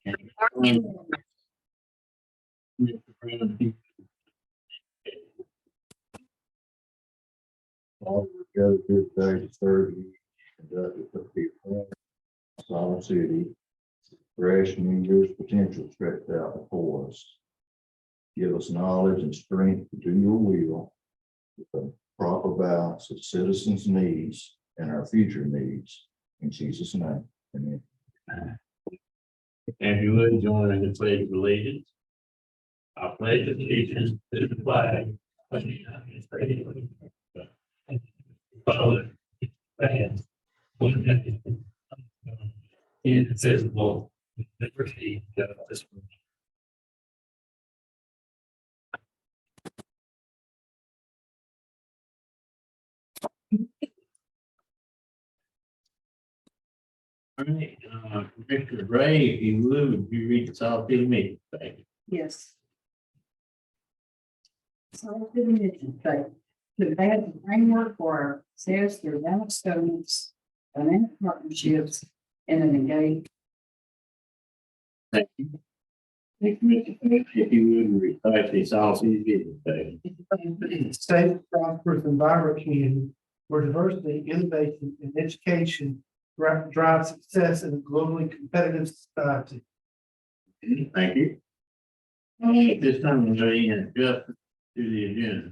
All together to the Thursday, conducted for people, Siler City, fresh New Year's potential stretched out before us. Give us knowledge and strength to do your will with a proper balance of citizens' needs and our future needs. In Jesus' name, amen. If you would join in the pledge of allegiance. I pledge allegiance to the flag of the United States of America, and one nation, indivisible, with liberty and justice. All right, Commissioner Bray, if you would you read the Siler City meeting? Thank you. Yes. So the mission statement to add the framework for our sales through dynamic governments, dynamic partnerships, and an engaged. Thank you. If you would recite the Siler City meeting, thank you. Safe, prosperous, and vibrant community where diversity, innovation, and education drive success in a globally competitive society. Thank you. At this time, we're going to adjust to the agenda.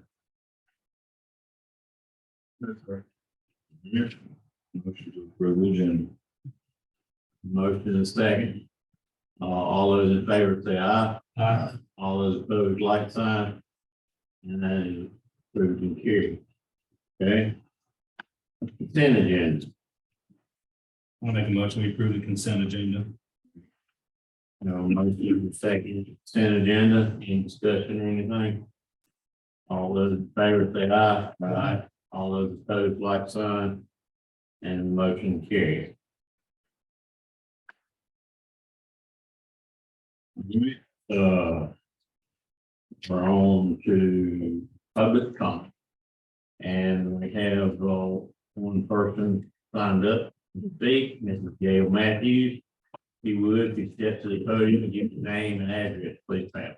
Yes. Motion to approve the agenda. Motion is second. All those in favor say aye. Aye. All those opposed, like sign. And that is approved and carried. Okay. Consent agenda. I'll make a motion to approve the consent agenda. No motion is second. Consent agenda. Any discussion or anything? All those in favor say aye. Aye. All those opposed, like sign. And the motion carried. We're on to public comment. And we have one person signed up to speak, Mrs. Gail Matthews. If you would, you step to the podium and give your name and address, please, ma'am.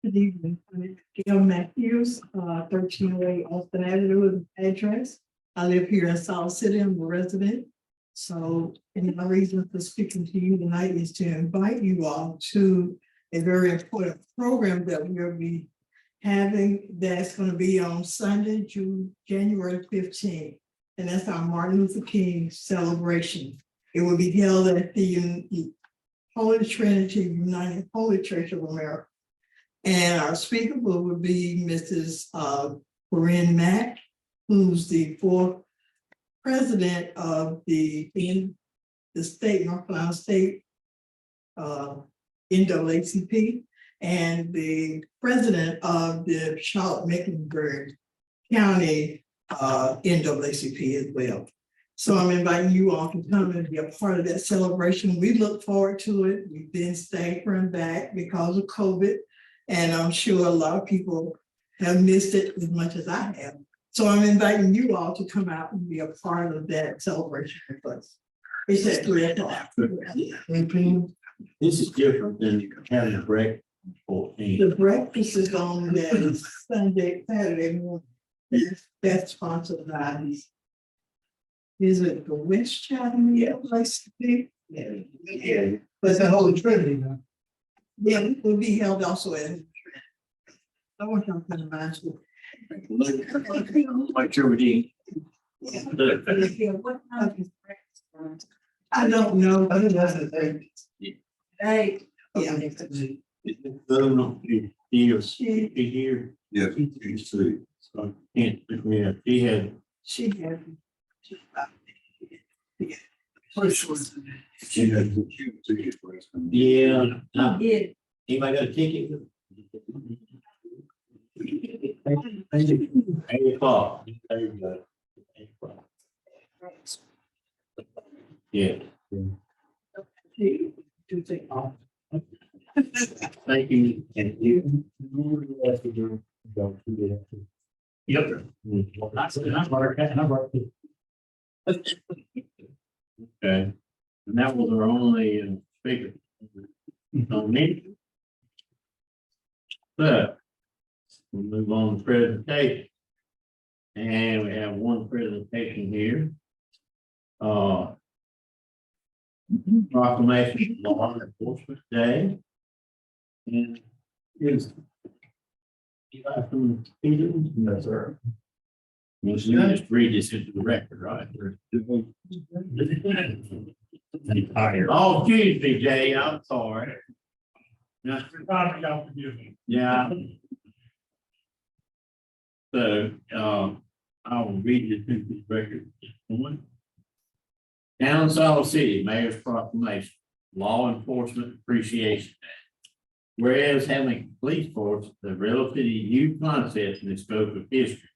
Good evening, I'm Gail Matthews, 1308 Austin Avenue address. I live here in Siler City, I'm a resident. So, and my reason for speaking to you tonight is to invite you all to a very important program that we'll be having that's going to be on Sunday, January 15th. And that's our Martin Luther King celebration. It will be held at the Holy Trinity United Holy Church of America. And our speaker would be Mrs. Corinne Mack, who's the fourth president of the state, North Carolina State NAACP, and the president of the Charlotte-Mecklenburg County NAACP as well. So I'm inviting you all to come and be a part of that celebration. We look forward to it. We've been staggering back because of COVID, and I'm sure a lot of people have missed it as much as I have. So I'm inviting you all to come out and be a part of that celebration with us. It's at 3 o'clock. This is different than having a break. 14. The breakfast is on that Saturday morning. That's sponsored by, is it the West Chatham place to be? Yeah. But it's the Holy Trinity now. Yeah, it will be held also at. I want y'all to mind you. Like sure we Yeah. What time is breakfast? I don't know. I think that's the thing. Hey. Yeah. He was here. Yes, you see. So can't, yeah, he had. She had. She had the cute ticket last time. Yeah. Yeah. Anybody got a ticket? 8 o'clock. There you go. 8 o'clock. Yeah. Do take off. Thank you. And you. Yep. Okay. And that was our only speaker. On me. So, we'll move on to presentation. And we have one presentation here. Proclamation of Law Enforcement Day. And is. You got some feelings? Yes, sir. You just read this into the record, right? Oh, excuse me, Jay, I'm sorry. Yeah. Yeah. So, I will read this into the record. Town of Siler City, Mayor's Proclamation, Law Enforcement Appreciation Day. Whereas having a police force is a relatively new concept in the scope of history.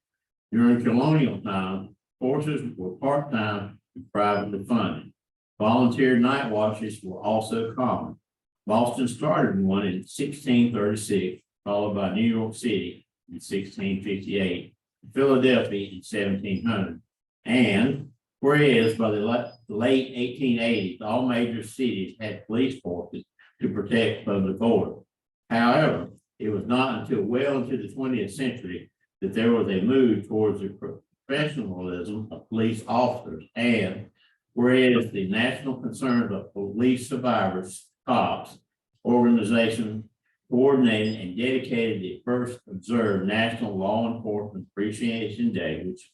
During colonial times, forces were part-time and privately funded. Volunteer night watches were also common. Boston started one in 1636, followed by New York City in 1658, Philadelphia in 1700. And whereas by the late 1880s, all major cities had police forces to protect public order. However, it was not until well into the 20th century that there was a move towards the professionalism of police officers, and whereas the national concerns of police survivors, cops, organization coordinated and dedicated the first observed National Law Enforcement Appreciation Day, which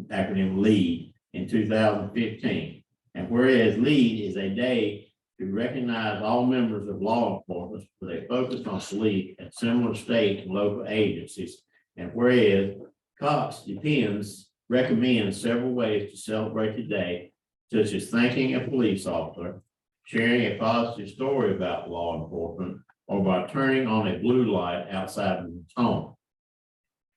acronym LEAD, in 2015. And whereas LEAD is a day to recognize all members of law enforcement with a focus on police and similar state and local agencies. And whereas Cox recommends several ways to celebrate the day, such as thanking a police officer, sharing a positive story about law enforcement, or by turning on a blue light outside of one's home.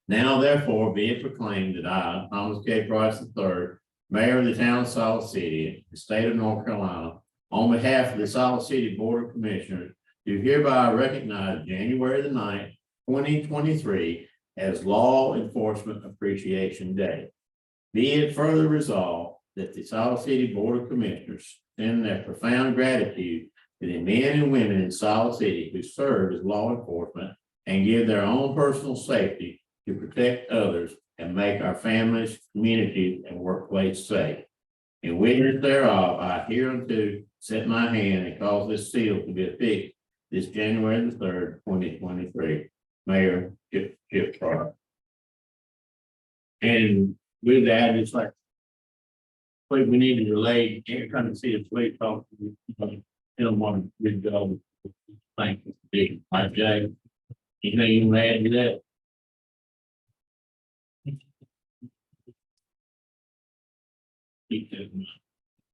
Now, therefore, be it proclaimed that I, Thomas K. Price III, Mayor of the town of Siler City, the state of North Carolina, on behalf of the Siler City Board of Commissioners, do hereby recognize January the 9th, 2023 as Law Enforcement Appreciation Day. Be it further resolved that the Siler City Board of Commissioners send their profound gratitude to the men and women in Siler City who serve as law enforcement and give their own personal safety to protect others and make our families, communities, and workplace safe. In witness thereof, I hereunto set my hand and cause this seal to be affixed this January the 3rd, 2023. Mayor Chip Price. And with that, it's like, we need to relay, every time you see a police talk, don't want to good job. Thank you, big, my Jay. Anything you want to add to that?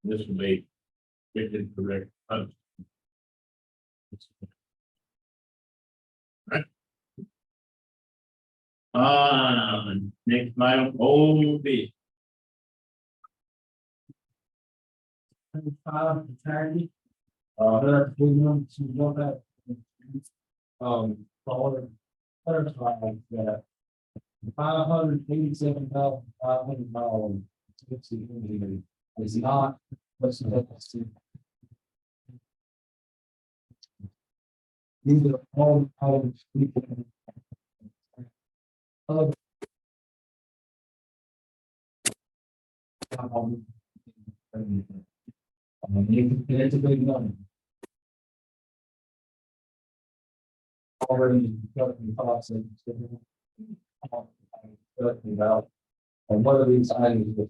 This will be written correct. Right. Next item, old business. Attorney. There we want to go back. For clarify that $587,500 is not what's supposed to. These are all items we can. It's a big number. Already got the costs and about and what are these items that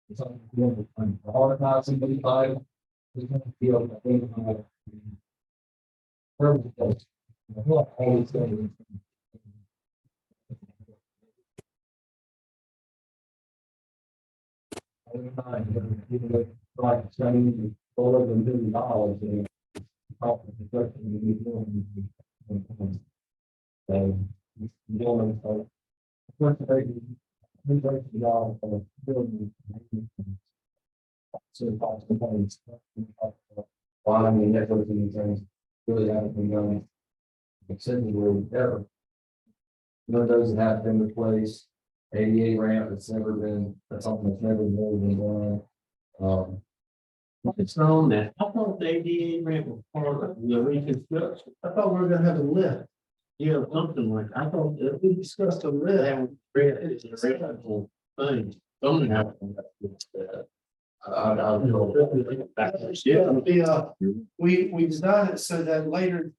it's on the hard not somebody by it's going to feel that they have perfect. Like spending over $1 million in Why, I mean, networking things really haven't been done. Extensively ever. Windows that have been replaced, ADA ramp that's something that's never really been done. It's on that. I thought the ADA ramp was part of the reconstruction. I thought we were gonna have a lift. Yeah, something like, I thought that We discussed a lift. that was it's a radical thing. Something happened. Yeah. We designed it so that later.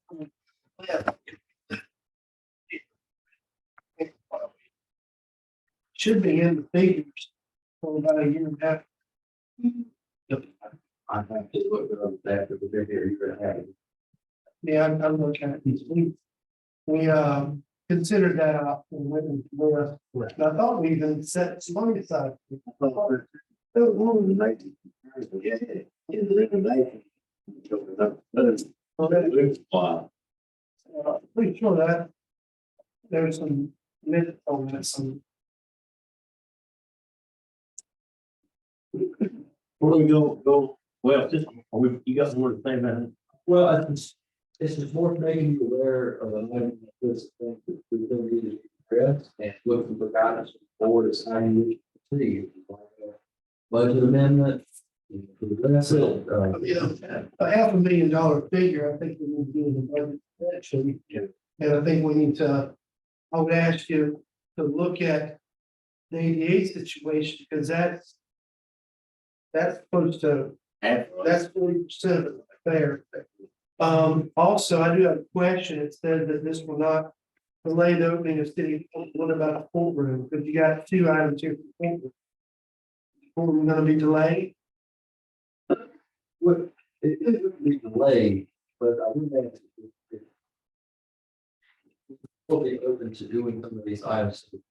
Should be in the figures for about a year and a half. I have to look at that, but they're here, you're gonna have it. Yeah, I'm looking at these. We considered that out and went into the, and I thought we even set some money aside. Pretty sure that there's some minutes on that, some. Before we go, well, just, you got more to say about it? Well, it's just worth making you aware of the item that this thing that we're going to need to address and looking for guidance from the board is how you see. Budget amendment. That's it. A $500,000 figure, I think we need to do in the budget section. And I think we need to, I would ask you to look at the ADA situation, because that's supposed to, that's 40% of it there. Also, I do have a question. It said that this will not delay the opening of city. What about a courtroom? Because you got two items here. For the courtroom. Courtroom gonna be delayed? What, it would be delayed, but I would ask if we'll be open to doing some of these items. If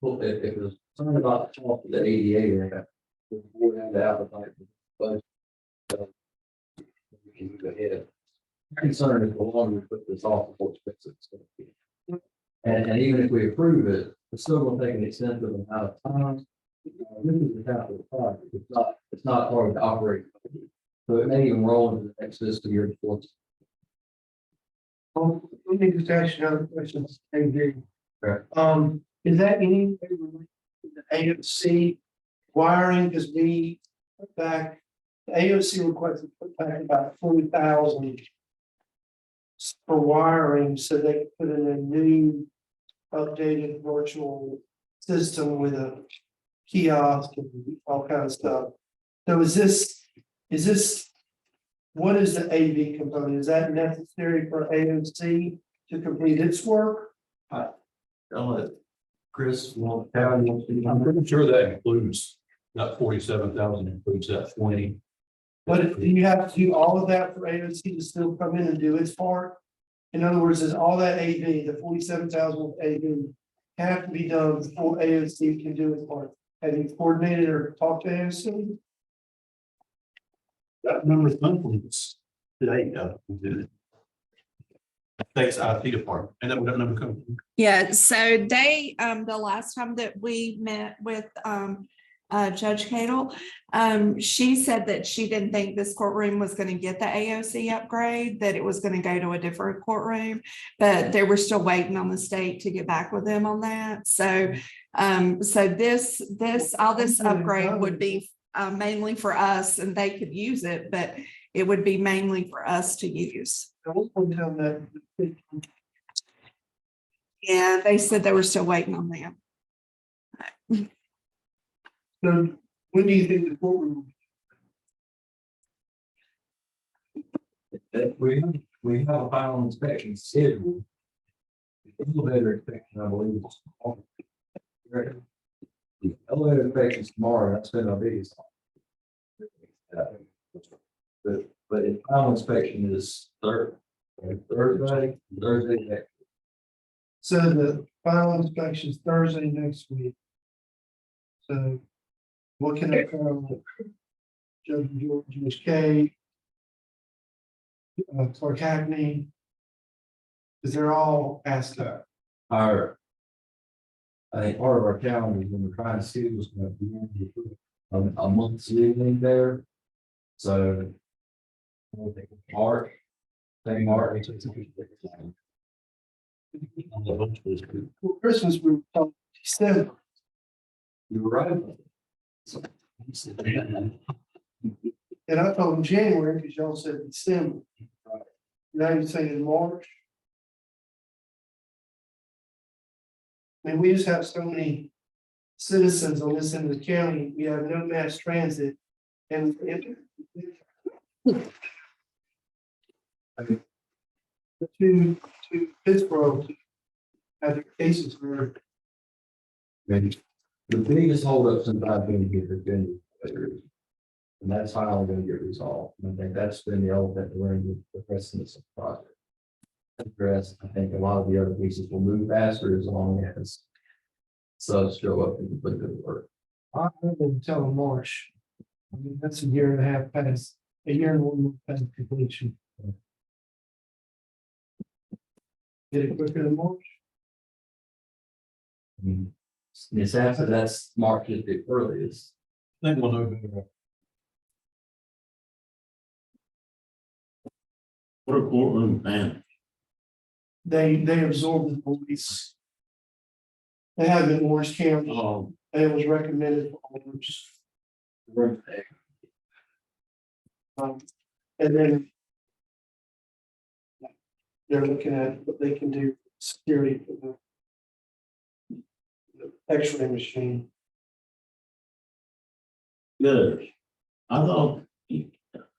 it was something about the talk of the ADA, area, the board had the appetite, but we can move ahead. My concern is the longer we put this off, the more expensive it's going to be. And even if we approve it, it's still going to take an extensive amount of time. This is a capital project. It's not part of the operating budget. So it may even roll into the next fiscal year before. Let me just ask you another question. Okay. Is that any related to the AOC wiring? Because we put back, the AOC requested put back about 40,000 for wiring, so they could put in a new updated virtual system with a kiosk and all kinds of stuff. So is this, what is the AV component? Is that necessary for AOC to complete its work? I'll let Chris will tell you. I'm pretty sure that includes, that 47,000 includes that 20. But do you have to do all of that for AOC to still come in and do its part? In other words, is all that AV, the 47,000 AV, have to be done before AOC can do its part? Have you coordinated or talked to AOC? That number of monthlies today, we did it. Thanks, IT department, and that would that number come from? Yeah, so they, the last time that we met with, Judge Cadle, she said that she didn't think this courtroom was going to get the AOC upgrade, that it was going to go to a different courtroom, but they were still waiting on the state to get back with them on that. So, so this upgrade would be mainly for us, and they could use it, but it would be mainly for us to use. Yeah, they said they were still waiting on them. So when do you think the courtroom? We have a final inspection scheduled. The elevator inspection, I believe. The elevator inspection is tomorrow. That's been our biggest. But the final inspection is Thursday next. So the final inspection is Thursday next week. So what can I tell Judge George K, Clark Hackney? Because they're all asked that. I think part of our calendar when we're trying to see what's going to be a month's leaving there. So March, say March. Well, Christmas, we were talking December. You were right. And I told them January because y'all said December. Now you're saying March. I mean, we just have so many citizens on this end of the county. We have no mass transit. And to Pittsburgh have their cases heard. The biggest holdup since I've been here has been weather. And that's finally gonna get resolved. And I think that's been the elephant in the room with the rest of this project. Address, I think a lot of the other pieces will move faster as long as subs show up and complete the work. I heard them tell them March. I mean, that's a year and a half past, a year and 1 month past completion. Get it quicker than March? I mean, it's after that's March is the earliest. Then we'll know. What a courtroom man. They absorb the police. They have it in Orange County, and it was recommended for Orange. And then they're looking at what they can do for security for the X-ray machine. Good. I thought, the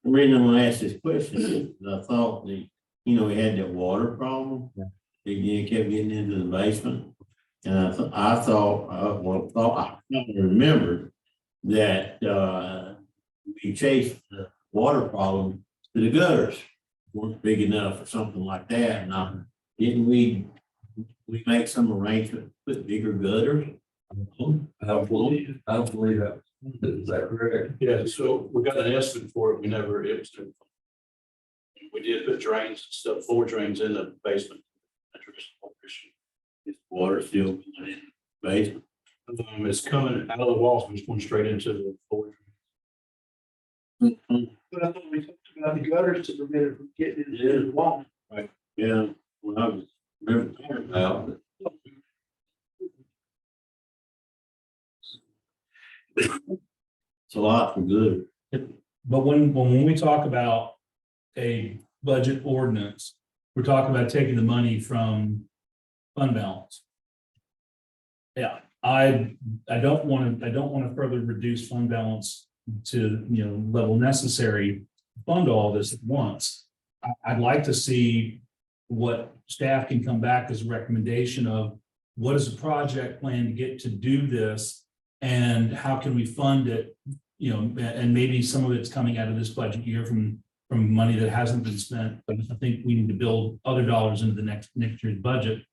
reason I'm gonna ask this question is, I thought we had that water problem. They kept getting into the basement. And I remembered that, we chased the water problem to the gutters. Weren't big enough or something like that. Now, didn't we make some arrangement to put bigger gutters? I don't believe that. Is that correct? Yeah, so we got an estimate for it. We did put drains, and stuff, floor drains in the basement. Is water still going in the basement? It's coming out of the walls, and it's going straight into the floor. But I thought we talked about the gutters to prevent it from getting into the wall. Yeah, well, I was remember talking about it. It's a lot for good. But when we talk about a budget ordinance, we're talking about taking the money from fund balance. Yeah, I don't want to further reduce fund balance to, level necessary, to fund all this at once. I'd like to see what staff can come back as a recommendation of what is the project plan to get to do this, and how can we fund it, and maybe some of it's coming out of this budget year from money that hasn't been spent. But I think we need to build other dollars into the next year's budget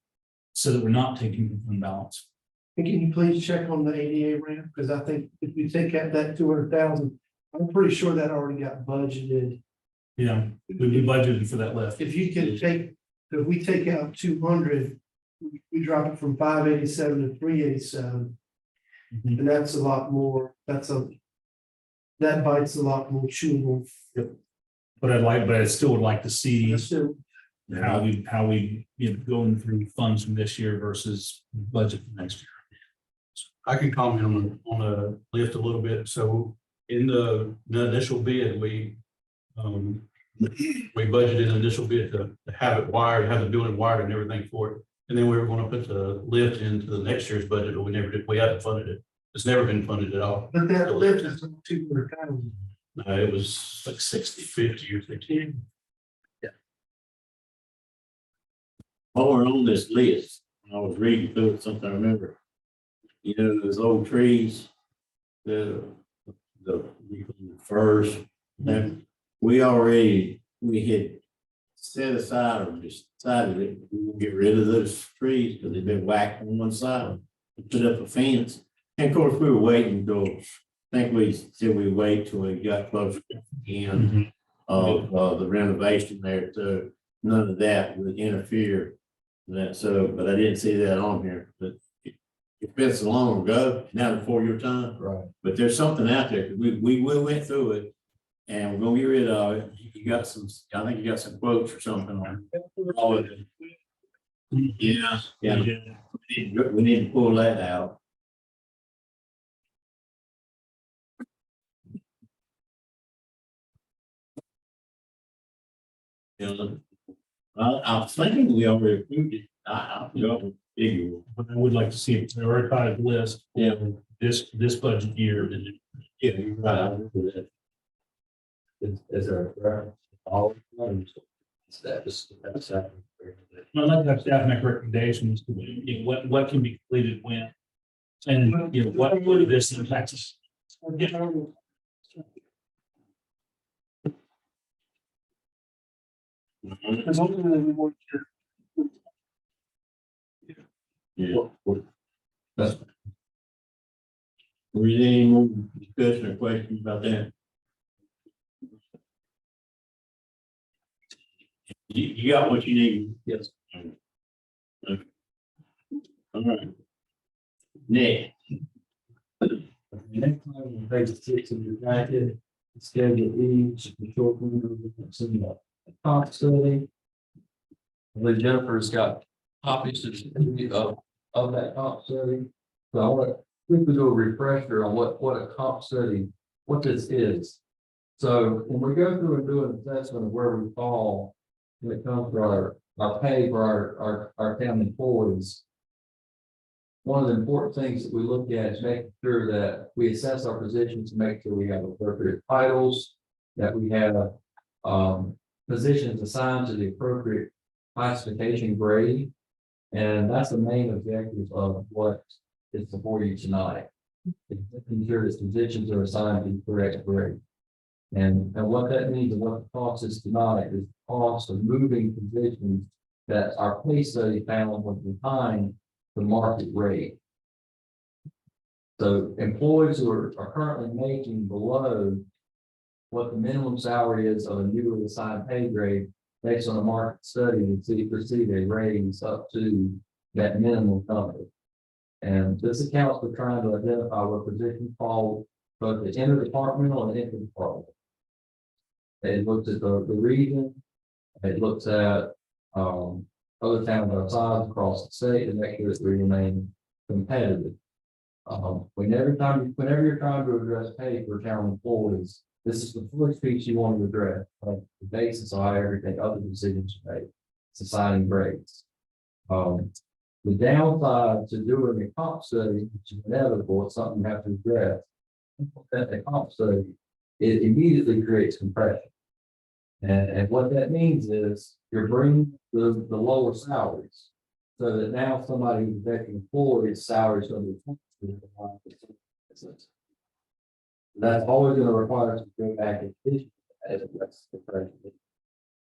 so that we're not taking from fund balance. And can you please check on the ADA ramp? Because I think if you take out that 200,000, I'm pretty sure that already got budgeted. Yeah, we budgeted for that lift. If you can if we take out 200, we drop it from 587 to 387. Mhm. And that's a lot more, that bites a lot more chewable. But I still would like to see That's still, how we going through funds from this year versus budget for next year. I can comment on the lift a little bit. So in the initial bid, we budgeted an initial bid to have it wired, have the building wired and everything for it. And then we were going to put the lift into the next year's budget, but we never did. We haven't funded it. It's never been funded at all. but that lift is 200,000. It was like 50 or 60. While we're on this list, I was reading through it, something I remember. Those old trees, the firs, that we had set aside or decided that we will get rid of those trees because they've been whacked on one side and put up a fence. And of course, we were waiting till, I think we said we wait till we got closer to the end of the renovation there. So none of that would interfere with that. So, but I didn't see that on here, but it's been so long ago, now before your time. Right. But there's something out there, 'cause we went through it And we're gonna get rid of it. You got some, I think you got some quotes or something on all of it. Yeah, yeah, we need to pull that out. You know, I was thinking we already approved it. I forgot what figure. But I would like to see a prioritized list. Yeah. For this budget year. Yeah, you're right. I remember that. Is there a preference? All funds? That's. I'd like to have staff make recommendations to what can be completed when. And what would this impact us? Because ultimately we want to. Yeah. That's Were there any more discussion or questions about that? You got what you need? Yes. Okay. All right. Next. Next time, on page 6 of your packet, schedule E, the short window, some comp study. I believe Jennifer's got copies of that comp study. So I want to quickly do a refresher on what a comp study, what this is. So when we go through and do an assessment of where we fall when it comes to our pay for our town employees, one of the important things that we look at is making sure that we assess our positions to make sure we have appropriate titles, that we have positions assigned to the appropriate classification grade. And that's the main objective of what is before you tonight. It's making sure that positions are assigned to the correct grade. And what that means and what the cost is tonight is the cost of moving positions that our pay study found was behind the market rate. So employees who are currently making below what the minimum salary is of a newly assigned pay grade based on a market study and receive a raise up to that minimum number. And this accounts for trying to identify what positions fall both the interdepartmental and interdepartmental. It looks at the region, it looks at other towns outside across the state to make sure that we remain competitive. Whenever you're trying to address pay for town employees, this is the first piece you want to address. The basis of how everything other decisions are made. It's assigning grades. The downside to doing a comp study, which is inevitable, it's something you have to address. That the comp study, it immediately creates compression. And what that means is you're bringing the lower salaries. So that now somebody who's veteran employee's salary is going to be 20%. That's always going to require us to go back and issue as compression.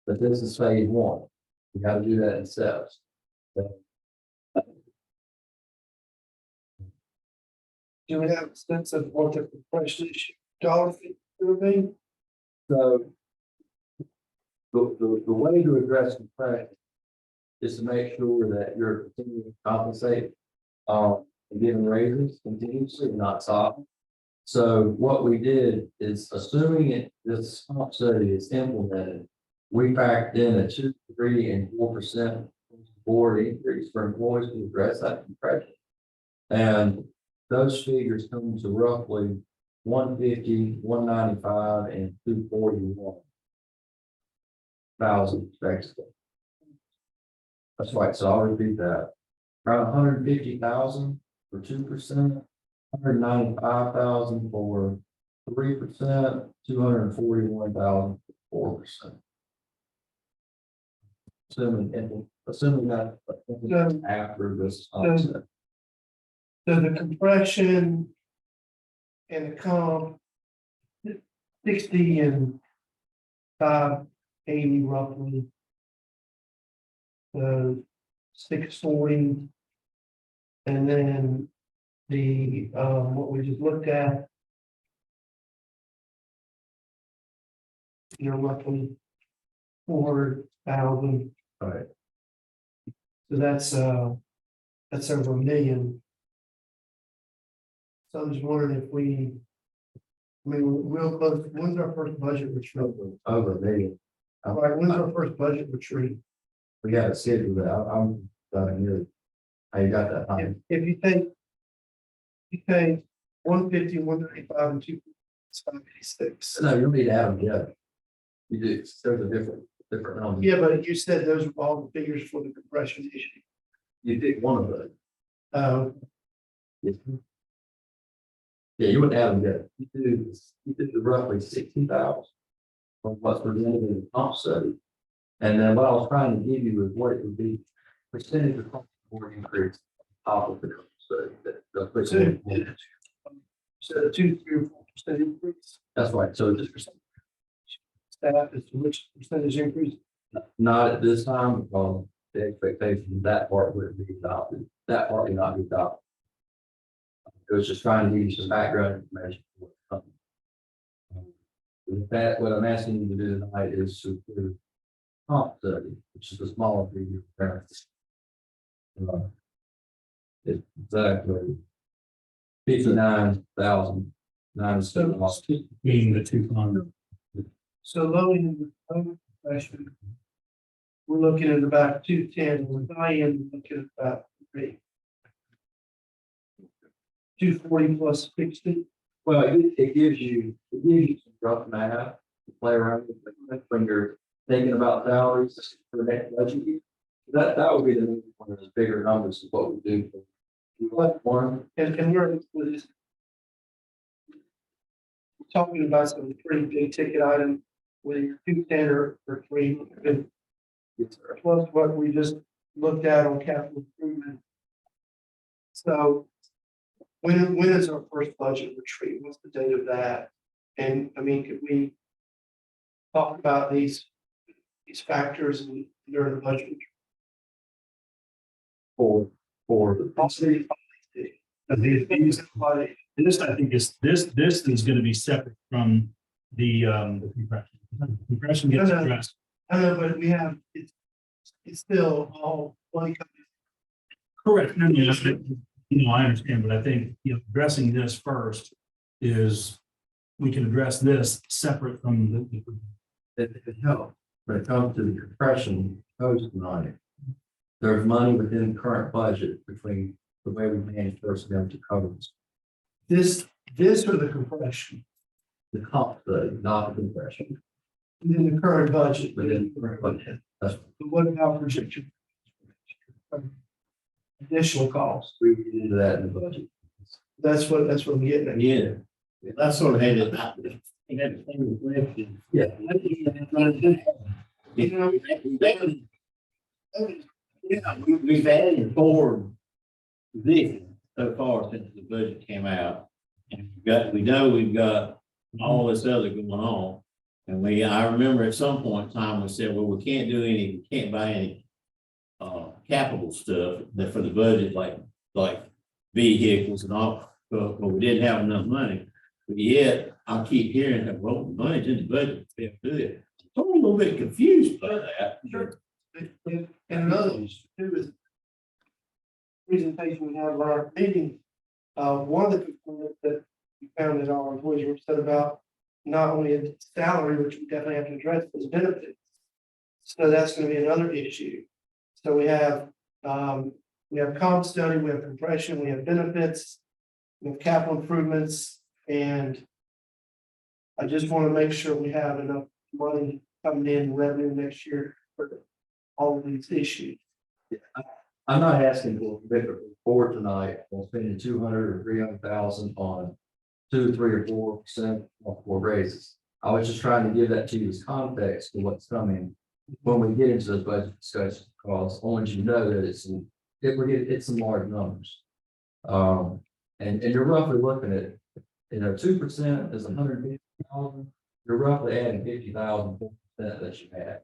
But this is phase one. We got to do that in steps. So, Do we have a sense of what the compression issue dollar figure would be? So the way to address compression is to make sure that you're continuing to compensate and giving raises continuously, not stopping. So what we did is, assuming this comp study is implemented, we factored in a 2%, 3%, and 4% board increase for employees to address that compression. And those figures come to roughly 150, 195, and 241,000 respectively. That's right. So I'll repeat that. Around 150,000 for 2%, 195,000 for 3%, 241,000 for 4%. Assuming that after this offset. So the compression and the comp, 60 and 580 roughly. 640. And then the what we just looked at. Roughly 400,000. Right. So that's over $1 million. So I'm just wondering if we I mean, we'll close, when's our first budget retreat? Over a million. Right, when's our first budget retreat? We got a schedule that I'm done here. How you got that? If you take. You take 150, 195, and 256. No, you don't need to add them together. You do, there's a different number. Yeah, but you said those are all the figures for the compression issue. You pick one of those. Uh, Yeah, you wouldn't add them together. You do the roughly 60,000. From what's presented in the comp study. And then what I was trying to give you is what it would be percentage of cost for increase top of the comp study. so 2, 3, or 4% increase. That's right. So just percent. Staff is which percentage increase? Not at this time, because the expectation of that part wouldn't be adopted. That part would not be adopted. It was just trying to give you some background information. For what's coming. With that, what I'm asking you to do tonight is to do comp study, which is a smaller figure. It's exactly 59,000. Being the two funds. So low end, compression. We're looking at about 210, with high end, we're looking at about 240 plus 60. Well, it gives you some rough math to play around with when you're thinking about salaries for the next budget year. That would be one of those bigger numbers of what we do. One, And we're talking about some pretty big ticket items, whether you're 210 or 3. Plus what we just looked at on capital improvement. So when is our first budget retreat? What's the date of that? And I mean, could we talk about these factors during the budget? for This, I think this is gonna be separate from the compression. Compression gets No, no. addressed. I know, but we have, it's still all one company. Correct. No, I understand, but I think, addressing this first is, we can address this separate from the. it helps when it comes to the compression post money. There's money within the current budget between the way we manage personnel to cover This or the compression the comp study, not the compression. in the current budget. Within the current budget. That's But what about projection? Additional costs. we get into that in the budget. That's what I'm getting at. Yeah, that's sort of headed. Yeah. You know, we've added 4 positions so far since the budget came out. And we know we've got all this other going on. And I remember at some point in time, we said, well, we can't buy any capital stuff that for the budget, like vehicles and all, but we didn't have enough money. But yet, I keep hearing that, well, the money's in the budget, we have to do it. So I'm a little bit confused by that. Sure. And another issue too is presentation we had at our meeting. One of the components that we found that our employees were upset about, not only the salary, which we definitely have to address, but benefits. So that's going to be another issue. So we have comp study, we have compression, we have benefits, we have capital improvements, and I just want to make sure we have enough money coming in revenue next year for all of these issues. I'm not asking for a commitment for tonight on spending 200 or 300,000 on 2, 3, or 4% for raises. I was just trying to give that to you as context to what's coming when we get into the budget discussion, because I want you to know that it's some large numbers. And you're roughly looking at, 2% is 150,000. You're roughly adding 50,000 that you had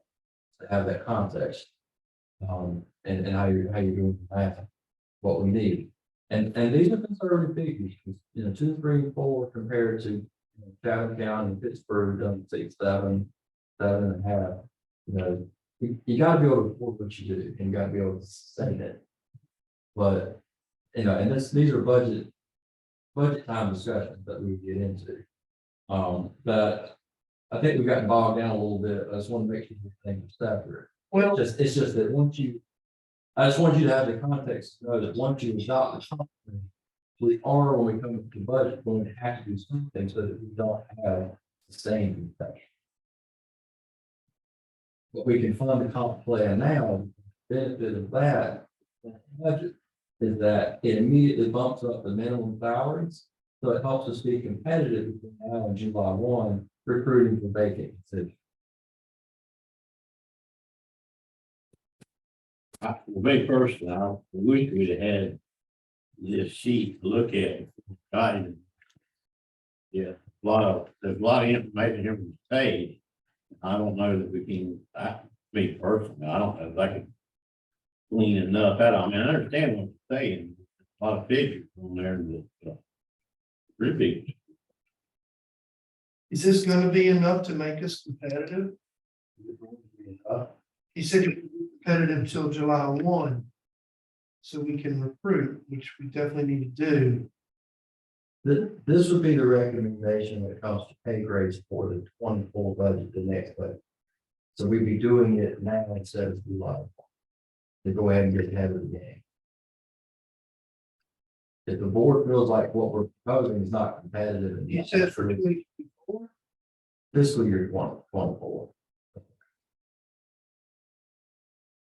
to have that context. And how you're doing the math, what we need. And these are conservative figures, 2, 3, 4 compared to Chatham County, Pittsburgh, done 6, 7, 7.5. You gotta be able to afford what you do, and you gotta be able to sustain it. But, and these are budget time discussions that we get into. But I think we got bogged down a little bit. I just want to make sure things are separate. Well, It's just that I just want you to have the context to know that once you adopt the company, we are, when we come to the budget, going to have to do something so that we don't have the same infection. But we can fund the comp plan now, the benefit of that budget is that it immediately bumps up the minimum salaries. So it helps us be competitive between now and July 1, recruiting for vacant positions. For me personally, I wish we'd have had this sheet to look at. Yeah, there's a lot of information here from the state. I don't know that we can, me personally, I don't know if I can clean enough out. I mean, I understand what you're saying. A lot of figures on there that, pretty big. is this gonna be enough to make us competitive? He said it would be competitive till July 1. So we can recruit, which we definitely need to do. This would be the recommendation when it comes to pay grades for the 24 budget, the next budget. So we'd be doing it now instead of July. To go ahead and get ahead of the game. If the board feels like what we're proposing is not competitive. and He said for 2024. Fiscal year 2024.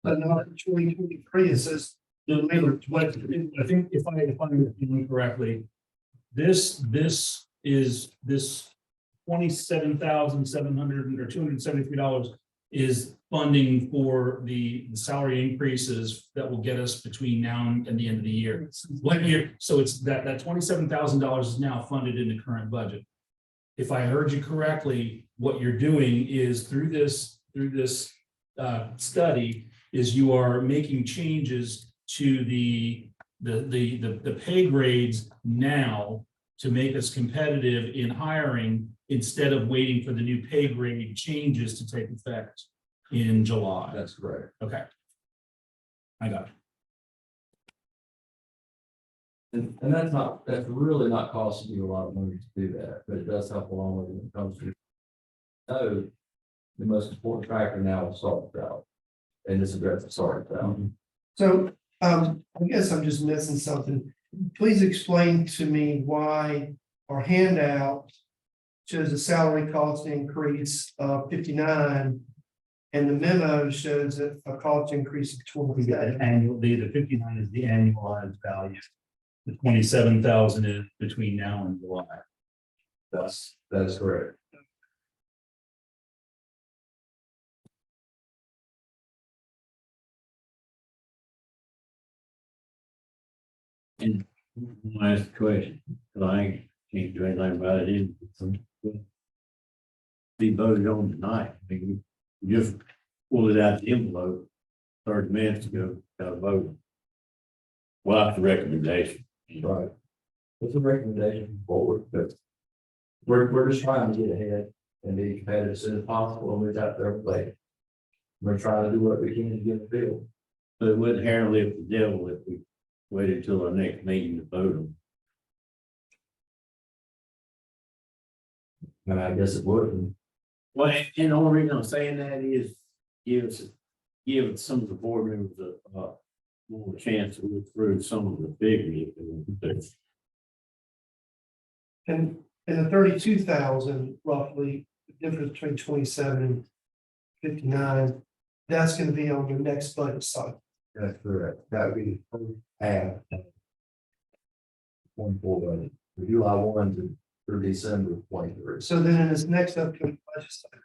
But not for 2023, it says. I think if I'm doing correctly, this is this $27,700 or $273 is funding for the salary increases that will get us between now and the end of the year. One year, so it's that $27,000 is now funded in the current budget. If I heard you correctly, what you're doing is through this study is you are making changes to the pay grades now to make us competitive in hiring instead of waiting for the new pay grade changes to take effect in July. That's correct. Okay. I got it. And that's really not costing you a lot of money to do that, but it does help along with it when it comes to. So the most important factor now is salt out. And this addresses salt out. So, I guess I'm just missing something. Please explain to me why our handout shows a salary cost increase of 59. And the memo shows a cost increase of 20. Annual, the 59 is the annualized value. The 27,000 is between now and July. That's correct. And one last question, because I can't do anything about it. Be voted on tonight. I mean, we just pulled it out the envelope 30 minutes ago, got a vote. Well, that's the recommendation. Right. It's a recommendation forward, but we're just trying to get ahead and be competitive as soon as possible when we're out there playing. We're trying to do what we can to get the field. But it wouldn't hair lift the devil if we waited till our next meeting to vote on. And I guess it would. Well, and the only reason I'm saying that is give some of the board members a more chance to look through some of the figures. And the 32,000 roughly, the difference between 27 and 59, that's gonna be on your next budget cycle. That's correct. That would be the first half. 24 budget, from July 1 through December 23. So then in this next upcoming budget cycle,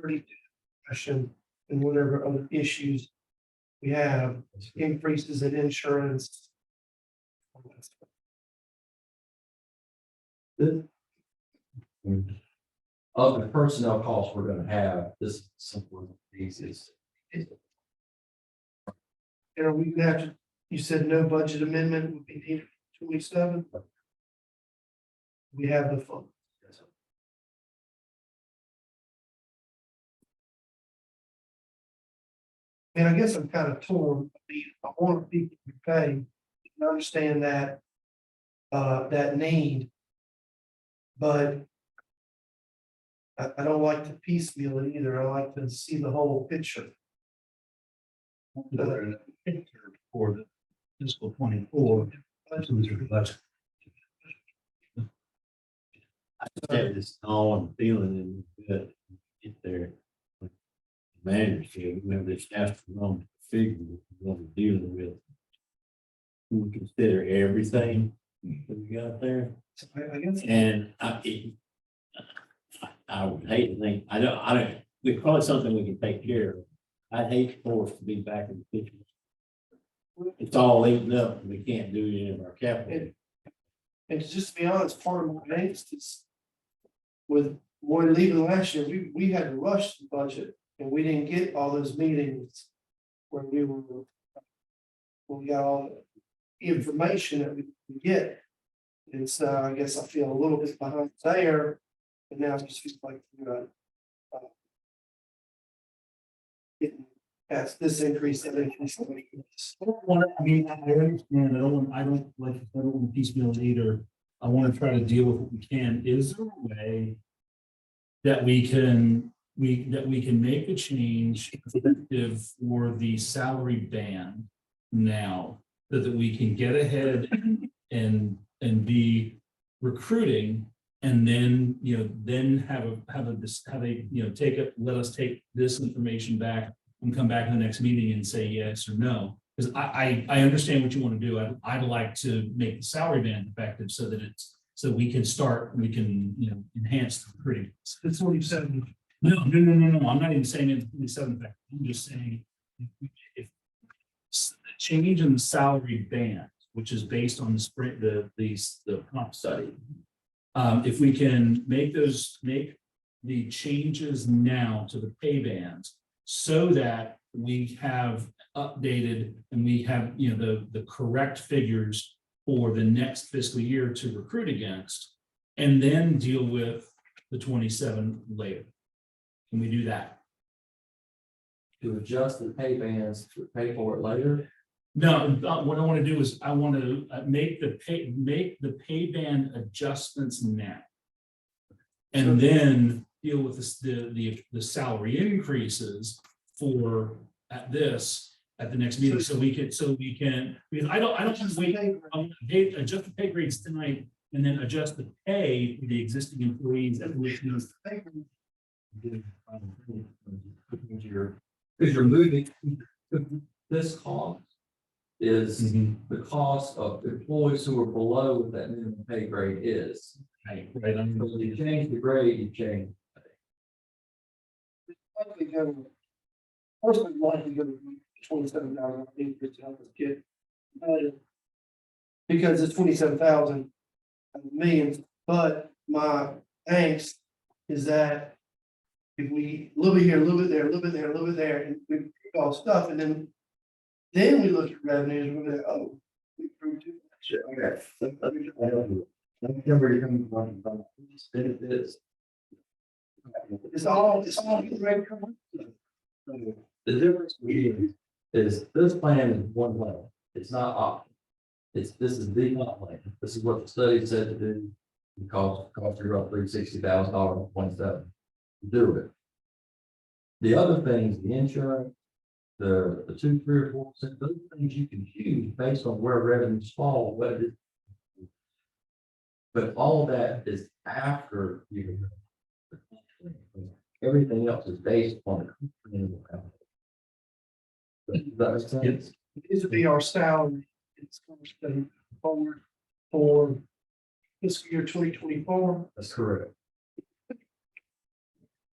32 question and whatever other issues we have, increases in insurance. Of the personnel costs we're gonna have, this is simple, easiest. And are we gonna have to, you said no budget amendment would be needed for 27? We have the funds. And I guess I'm kind of torn. I want people to pay and understand that that need. But I don't like to piecemeal it either. I like to see the whole picture. For the fiscal 24. I just have this gnawing feeling and that get there. Manager said, remember this astronomical figure we're dealing with. We consider everything that we got there, So I guess. and I would hate to think, I don't, we call it something we can take care of. I'd hate for us to be back in the picture. It's all eaten up, and we can't do any of our capital. And just to be honest, part of my angst is with Roy leaving last year, we had to rush the budget and we didn't get all those meetings where when we got all the information that we could get. And so I guess I feel a little bit behind there, and now it just feels like, getting past this increase, that increase. I don't want to, I mean, I understand, I don't like, I don't want to piecemeal it either. I want to try to deal with what we can. Is there a way that we can make the change effective for the salary band now, that we can get ahead and be recruiting, and then, then have a take it, let us take this information back and come back in the next meeting and say yes or no. Because I understand what you want to do. I'd like to make the salary band effective so that we can enhance the recruiting. That's what you said. No, I'm not even saying it's 27 effective. I'm just saying if the change in the salary band, which is based on the comp study. If we can make the changes now to the pay bands so that we have updated and we have, the correct figures for the next fiscal year to recruit against, and then deal with the 27 later. Can we do that? To adjust the pay bands to pay for it later. No, what I want to do is I want to make the pay band adjustments now. And then deal with the salary increases at the next meeting, so we can, because I don't want to wait, I want to adjust the pay grades tonight and then adjust the pay for the existing employees at which means. Because you're moving, this cost is the cost of employees who are below what that minimum pay grade is. Right. So when you change the grade, you change. First, I'd like to go to 27,000, I think, to help us get. Because it's 27,000 millions, but my angst is that if we a little bit here, a little bit there, a little bit there, a little bit there, and we pick all stuff, and then we look at revenues, we're like, oh, we proved too much. Okay. Let me where you're coming from. It's all right. The difference is this plan is one plan. It's not optional. This is the plan. This is what the study said to do. It cost you roughly $60,000, 27 to do it. The other things, the insurance, the 2, 3, or 4%, those things you can choose based on where revenues fall, what it is. But all of that is after you. Everything else is based on the. That makes sense? This would be our salary. It's going to forward for fiscal year 2024. That's correct.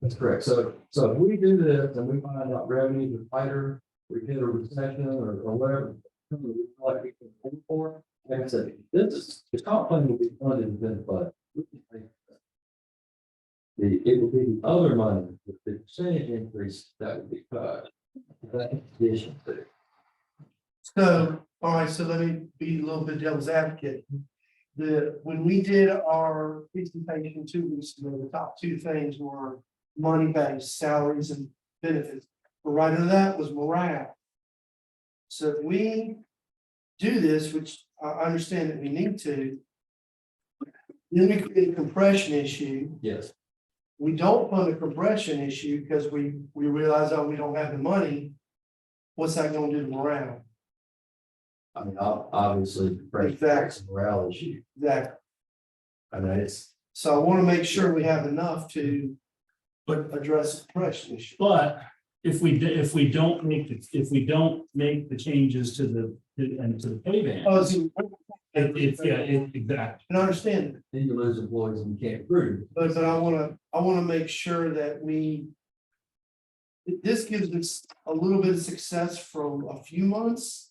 That's correct. So if we do this and we find out revenues are tighter, we hit a recession or whatever, like we can hope for. Like I said, the comp plan will be funded within the budget. It will be the other money, the percentage increase that would be cut. That in addition to. So, all right, so let me be a little bit devil's advocate. When we did our presentation 2 weeks ago, the top 2 things were money-based salaries and benefits. But right under that was morale. So if we do this, which I understand that we need to, then we create a compression issue. Yes. we don't fund the compression issue because we realize, oh, we don't have the money. What's that gonna do to morale? I mean, obviously, that's a morale issue. Exactly. I mean, it's, So I want to make sure we have enough to But, address the compression issue. but if we don't make the changes to the pay band. Oh, see, Exactly. and I understand, then you lose employees and you can't recruit. but I wanna make sure that this gives us a little bit of success for a few months.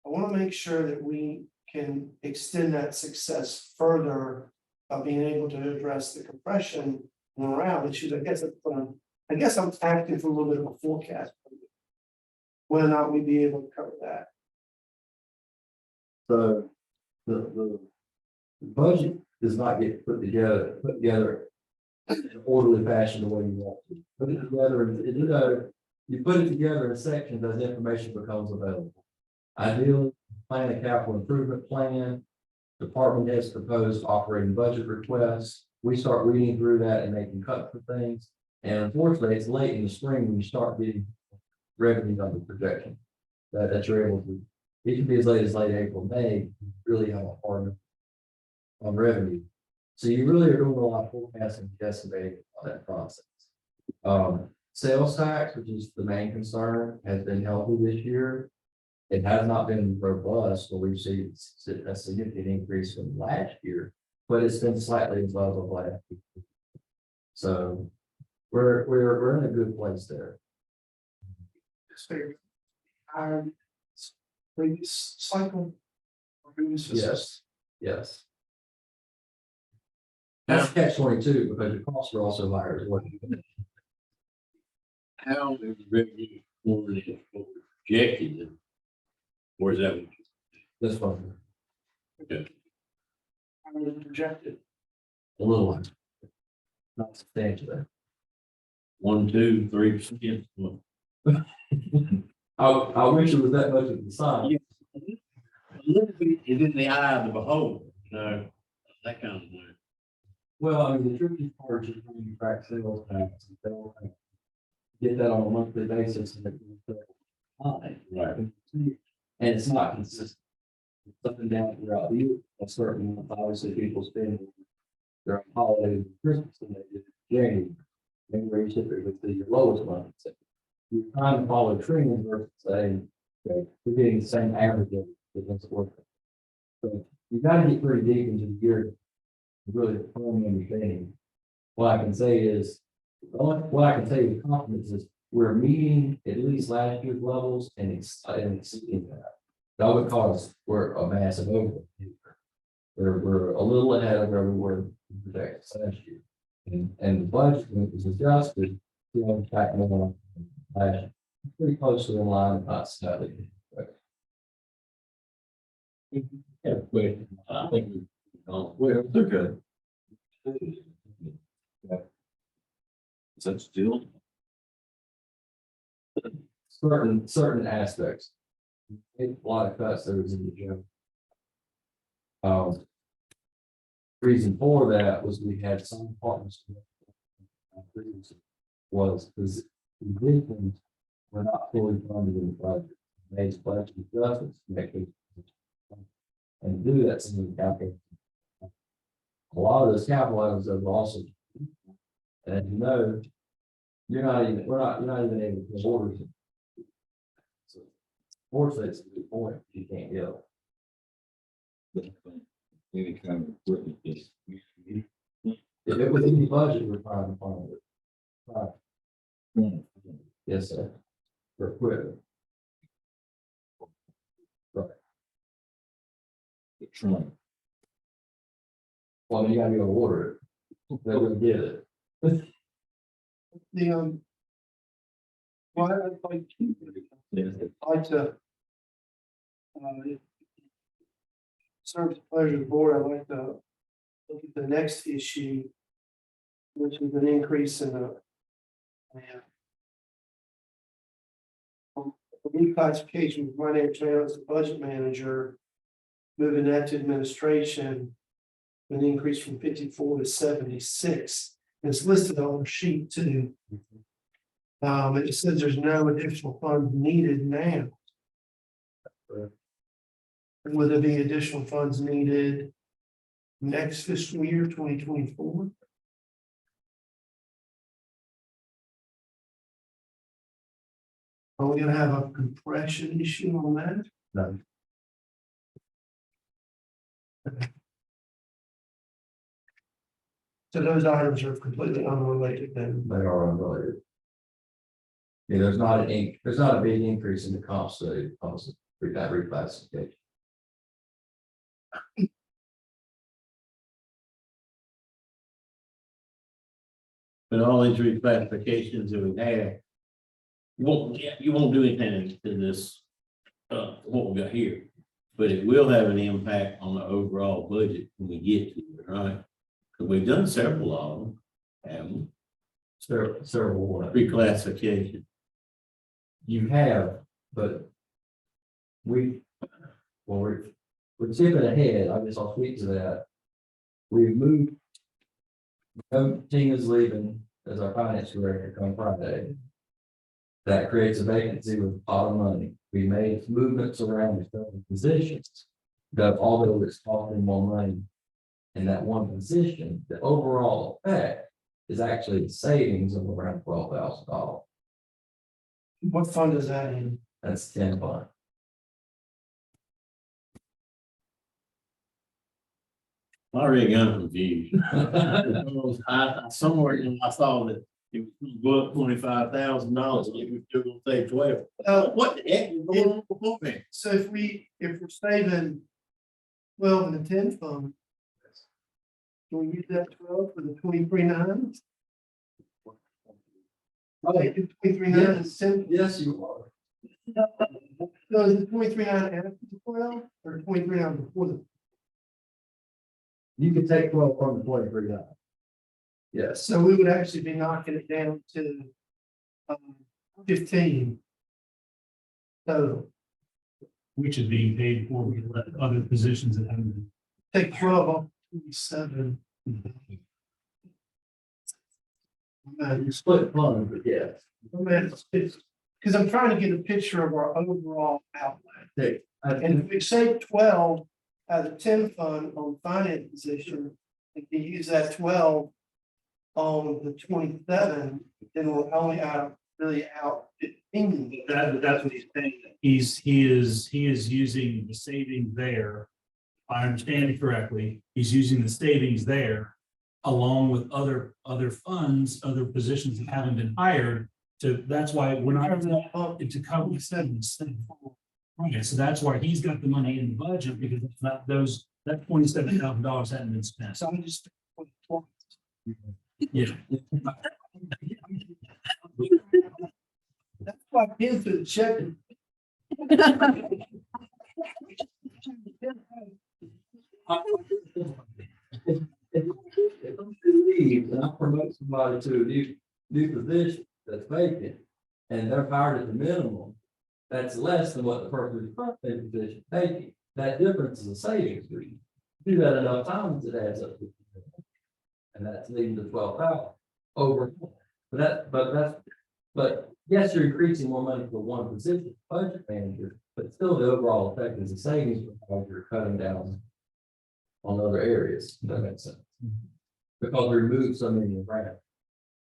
I wanna make sure that we can extend that success further of being able to address the compression morale issues. I guess I'm acting for a little bit of a forecast. Whether or not we'd be able to cover that. So the budget does not get put together in an orderly fashion the way you want to. Put it together, and you put it together in sections as information becomes available. Ideally, plan a capital improvement plan. Department heads proposed operating budget requests. We start reading through that and making cuts for things. And unfortunately, it's late in the spring when you start getting revenue number projection. That you're able to, it can be as late as late April, May, you really have a hard on revenue. So you really are doing a lot of forecasting, and estimating on that process. Sales tax, which is the main concern, has been healthy this year. It has not been robust, but we've seen a significant increase from last year, but it's been slightly above of last year. So we're in a good place there. Our previous cycle. Yes, yes. That's catch-22 because your costs are also higher as well. How is the revenue projected? Or is that? This one, Okay. I was projected. a little one. Not substantially. 1, 2, 3%. I wish it was that much of the sign. Yeah. A little bit is in the eye of the beholder, that kind of thing. Well, I mean, the tricky part is when you track sales tax, and they'll get that on a monthly basis and it's high. Right. And it's not consistent. It's up and down throughout the year. A certain month, obviously, people spend their holidays, and Christmas, and they do January. January typically is your lowest month. So you're trying to follow trends versus saying, okay, we're getting the same average of it doesn't work. So you've got to get pretty deep into the year to really firmly understanding. What I can say is, what I can tell you with confidence is we're meeting at least last year's levels and exceeding that. That would cause we're a massive overlap. We're a little ahead of where we were projected last year. And the budget was adjusted to impact more last year. Pretty close to the line, not slightly. Yeah, wait, I think we. Well, they're good. Is that still? Certain aspects. A lot of cuts there was in the gym. Reason for that was we had some partners. Was because things were not fully funded in the budget. Made budget adjustments to make it. And do that some of the capital. A lot of those capital items are also. And you know, you're not even able to order them. So, fortunately, it's a good point, you can't get them. Any kind of equipment is. If it was in the budget, we're trying to find it. Right. Yes, sir. For equipment. Right. The trunk. Well, I mean, you gotta be able to order it. They're gonna get it. The, well, I'd like to, serve the pleasure of the board, I'd like to look at the next issue, which is an increase in the reclassification of my name as the budget manager, moving that to administration, an increase from 54 to 76. It's listed on the sheet too. It says there's no additional funds needed now. Will there be additional funds needed next fiscal year, 2024? Are we gonna have a compression issue on that? No. So those items are completely unrelated then. They are unrelated. Yeah, there's not a big increase in the cost study, honestly, with that reclassification. But all these reclassifications that we have, you won't do anything to this, what we got here. But it will have an impact on the overall budget when we get to it, right? Because we've done several of them, haven't Several we? Reclassification. you have, but we're tipping ahead. I guess I'll speak to that. We've moved. Tina's leaving as our finance director come Friday. That creates a vacancy with a lot of money. We made movements around the positions. But although it's costing more money in that one position, the overall effect is actually a savings of around $12,000. What fund is that in? That's 10 fund. I already got confused. Somewhere, I saw that it was go up $25,000, and it was still gonna say 12. What the heck is going on before me? So if we're saving 12 in the 10 fund, can we use that 12 for the 23.9? Like 23.9 and 10. Yes, you are. So is the 23.9 after the 12 or 23.9 before the? You can take 12 from the 23 now. Yes. So we would actually be knocking it down to 15 total. Which is being paid for with other positions that haven't been. Take 12 off 27. You split fund, but yes. Because I'm trying to get a picture of our overall outlay. And And if we save 12 out of the 10 fund on finance position, if you use that 12 on the 27, then we're only really out 15. That's what he's saying. He is using the savings there. If I understand it correctly, he's using the savings there along with other funds, other positions that haven't been hired to, that's why we're not to cover the 7. Right, so that's why he's got the money in the budget because it's not that $27,000 hadn't been spent. So I'm just. Yeah. That's why kids are checking. if I'm to leave and I promote somebody to a new position that's vacant and they're hired at the minimum, that's less than what the person who's currently position taking. That difference is a savings. Do that enough times, it adds up. And that's leading to 12,000 over. But yes, you're increasing more money for one position, budget manager, but still the overall effect is a savings because you're cutting down on other areas. If that makes sense. Because we removed so many around.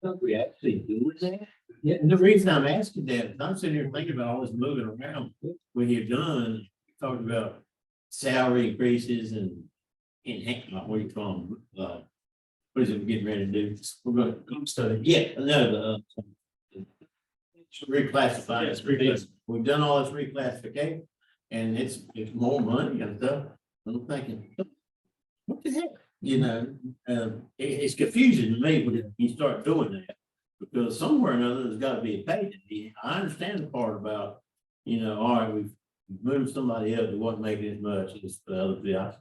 Don't we actually do that? Yeah. And the reason I'm asking that, is I'm sitting here thinking about all this moving around. When you're done, talking about salary increases and what do you call them? What is it we're getting ready to do? We're gonna study. Yeah, no, reclassify. We've done all this reclassification and it's more money and stuff. I'm thinking, what the heck? You know, it's confusing to me when you start doing that. Because somewhere or another, there's gotta be a payday. I understand the part about, all right, we've moved somebody up that wasn't making as much as the other guys.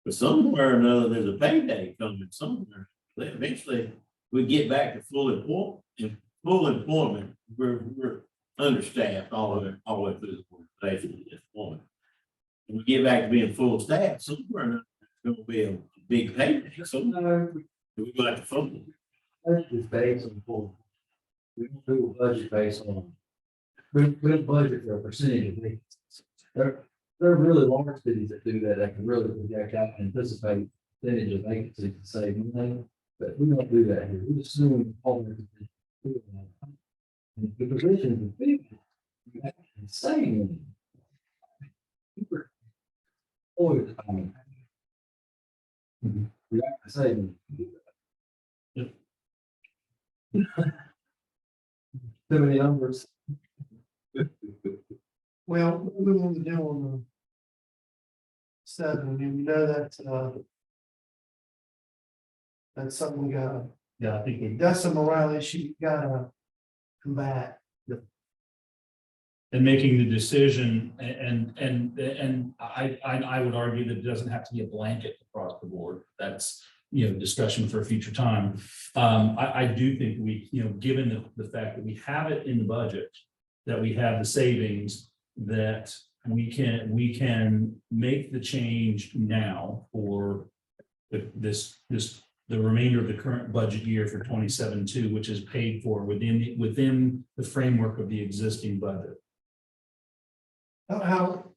But somewhere or another, there's a payday coming somewhere. Eventually, we get back to full employment. We're understaffed all the way through the organization at this point. When we get back to being full staff, somewhere or another, there's gonna be a big payday. So we're gonna have to fund it. budget is based on, we don't do a budget based on, we budget for a percentage of vacancies. There are really large cities that do that, that can really project out and anticipate percentage of vacancies to save money, but we don't do that here. We assume all the positions do that. And if the position is big, you have to say money. Always, we have to say money. Too many numbers. Well, what we want to do on the seven, I mean, we know that's something we gotta, Yeah, I think we. that's a morale issue you gotta combat. And making the decision and I would argue that it doesn't have to be a blanket across the board. That's, discussion for a future time. I do think we, given the fact that we have it in the budget, that we have the savings, that we can make the change now for the remainder of the current budget year for 27-2, which is paid for within the framework of the existing budget. How,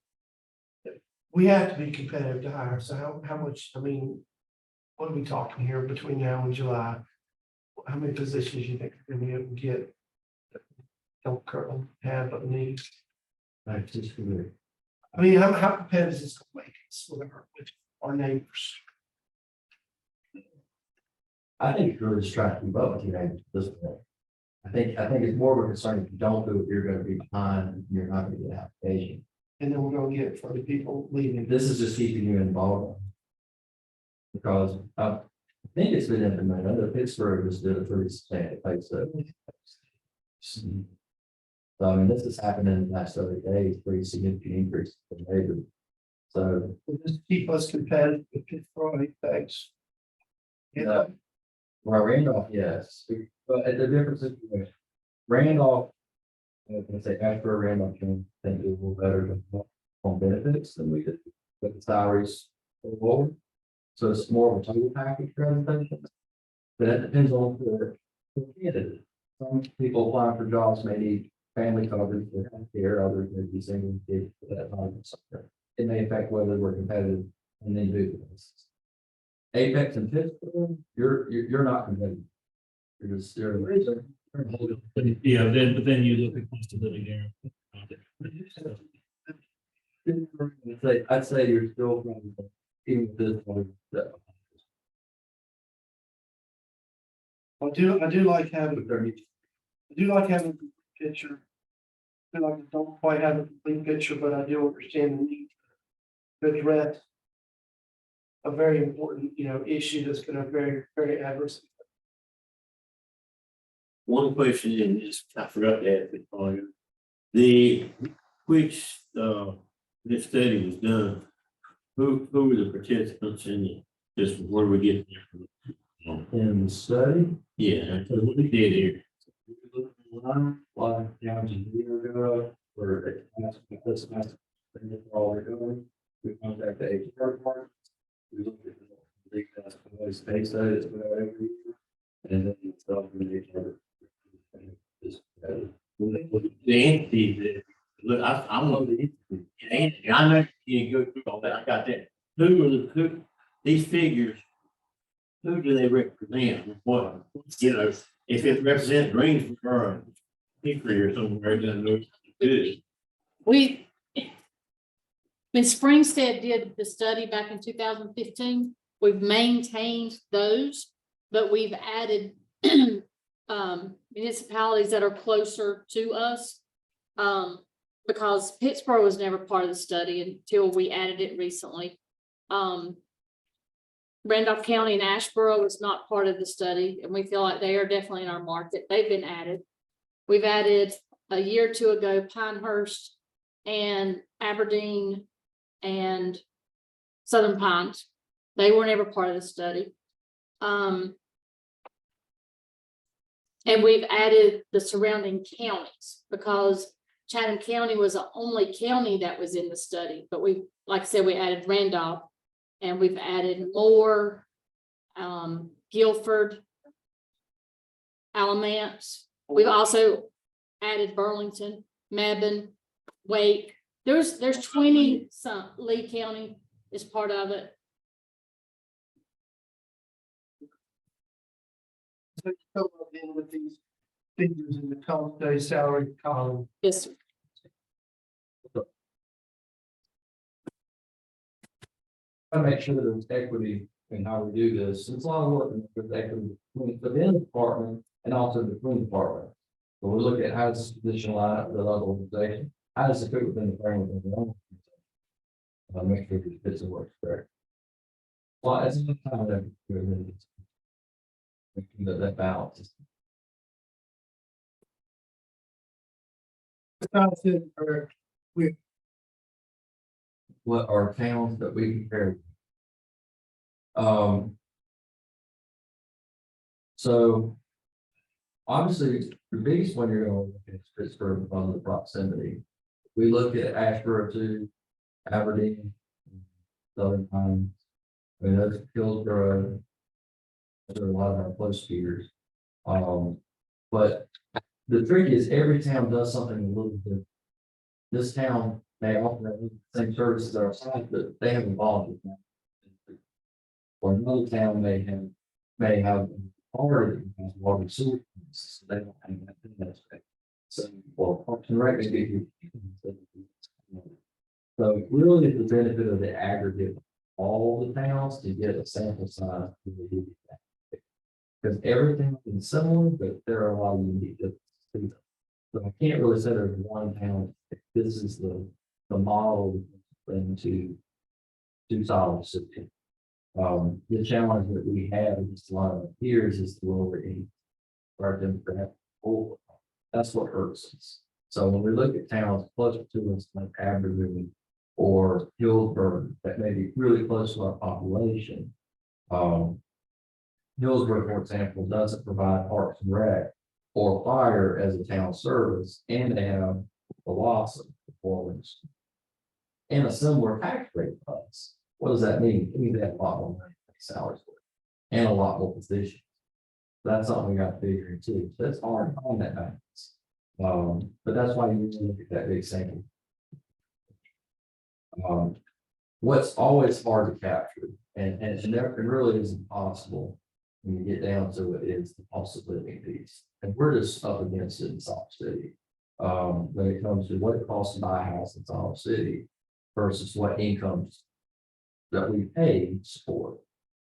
we have to be competitive to hire, so how much, I mean, what are we talking here between now and July? How many positions you think you're gonna be able to get? That don't currently have but need? I just feel I mean, how competitive is this gonna make us with our neighbors? I think you're just trying to keep up with your neighbors at this point. I think it's more of a concern if you don't do it, you're gonna be behind, and you're not gonna get an application. And then we're gonna get it for the people leaving. This is just keeping you involved. Because I think it's been implemented, I know Pittsburgh just did a pretty substantial pay study. So I mean, this has happened in the last 30 days, pretty significant increase in labor. So Just keep us competitive with Pittsburgh, thanks. Yeah, Well, Randolph, yes, but at the different situation, Randolph, I can say after Randolph, can think it will better on benefits than we did, but the salaries are lower. So it's more of a total package rather than, but that depends on the candidate. Some people applying for jobs may need family coverage for health care, others may be single kids for that type of stuff. It may affect whether we're competitive and then do this. Apex and Pittsburgh, you're not competitive. You're just, Yeah, but then you look at cost of living there. I'd say you're still from, even with this one. I do like having a picture. I feel like I don't quite have a complete picture, but I do understand the need to address a very important, issue that's gonna very, very adverse. One question in this, I forgot to ask it for you. This study was done, who were the participants in this, where we get there from? In the study, Yeah, that's what we did here. like, a year ago, where this semester, all we're doing, we contact the HR department. We look at the space studies every year, and then stuff with each other. The entities, look, I'm on the entity, I know you go through all that, I got that. Who, these figures, who do they represent? What, if it represents Greensboro or Hickory or somewhere, it doesn't look good. When Springstead did the study back in 2015, we've maintained those, but we've added municipalities that are closer to us. Because Pittsburgh was never part of the study until we added it recently. Randolph County and Asheboro was not part of the study, and we feel like they are definitely in our market. They've been added. We've added a year or two ago Pinehurst and Aberdeen and Southern Pines. They were never part of the study. And we've added the surrounding counties because Chatham County was the only county that was in the study, but we, like I said, we added Randolph and we've added Moore, Guilford, Alamance. We've also added Burlington, Mebane, Wake. There's 20 some, Lee County is part of it. So you come up in with these figures in the column, the salary column. Yes, I make sure that there's equity in how we do this. It's a lot of work with equity between the department and also between departments. But we look at how does this position line up with the level of organization, how does it fit within the framework of the own organization? Make sure it fits and works correct. Well, as a time that balance is. What are towns that we compare? So obviously, the biggest one you're going to look at is Pittsburgh because of the proximity. We look at Ashboro to Aberdeen, Southern Pines. I mean, those Hillsborough. There are a lot of our close peers. But the trick is every town does something a little different. This town may offer the same services that our side, but they have evolved with that. Or another town may have already has water sewer, so they don't have that in that aspect. So, well, Parks and Rec maybe. So really it's the benefit of the aggregate of all the towns to get a sample size. Because everything is similar, but there are a lot of unique differences to them. So I can't really say there's one town, this is the model into Siler City. The challenge that we have in this line of peers is the lower end. Our demographic pool. That's what hurts us. So when we look at towns closer to us like Aberdeen or Hillsborough, that may be really close to our population. Hillsborough, for example, doesn't provide Parks and Rec or fire as a town service, and they have a loss of performance and a similar tax rate to us. What does that mean? It means they have a lot more money to pay salaries for and a lot more positions. That's something we got to figure in too. So it's hard to find that balance. But that's why you need to look at that big sample. What's always hard to capture, and it really is impossible when you get down to it, is the cost of living piece. And we're just up against it in Salt City. When it comes to what it costs to buy a house in Salt City versus what incomes that we pay to support.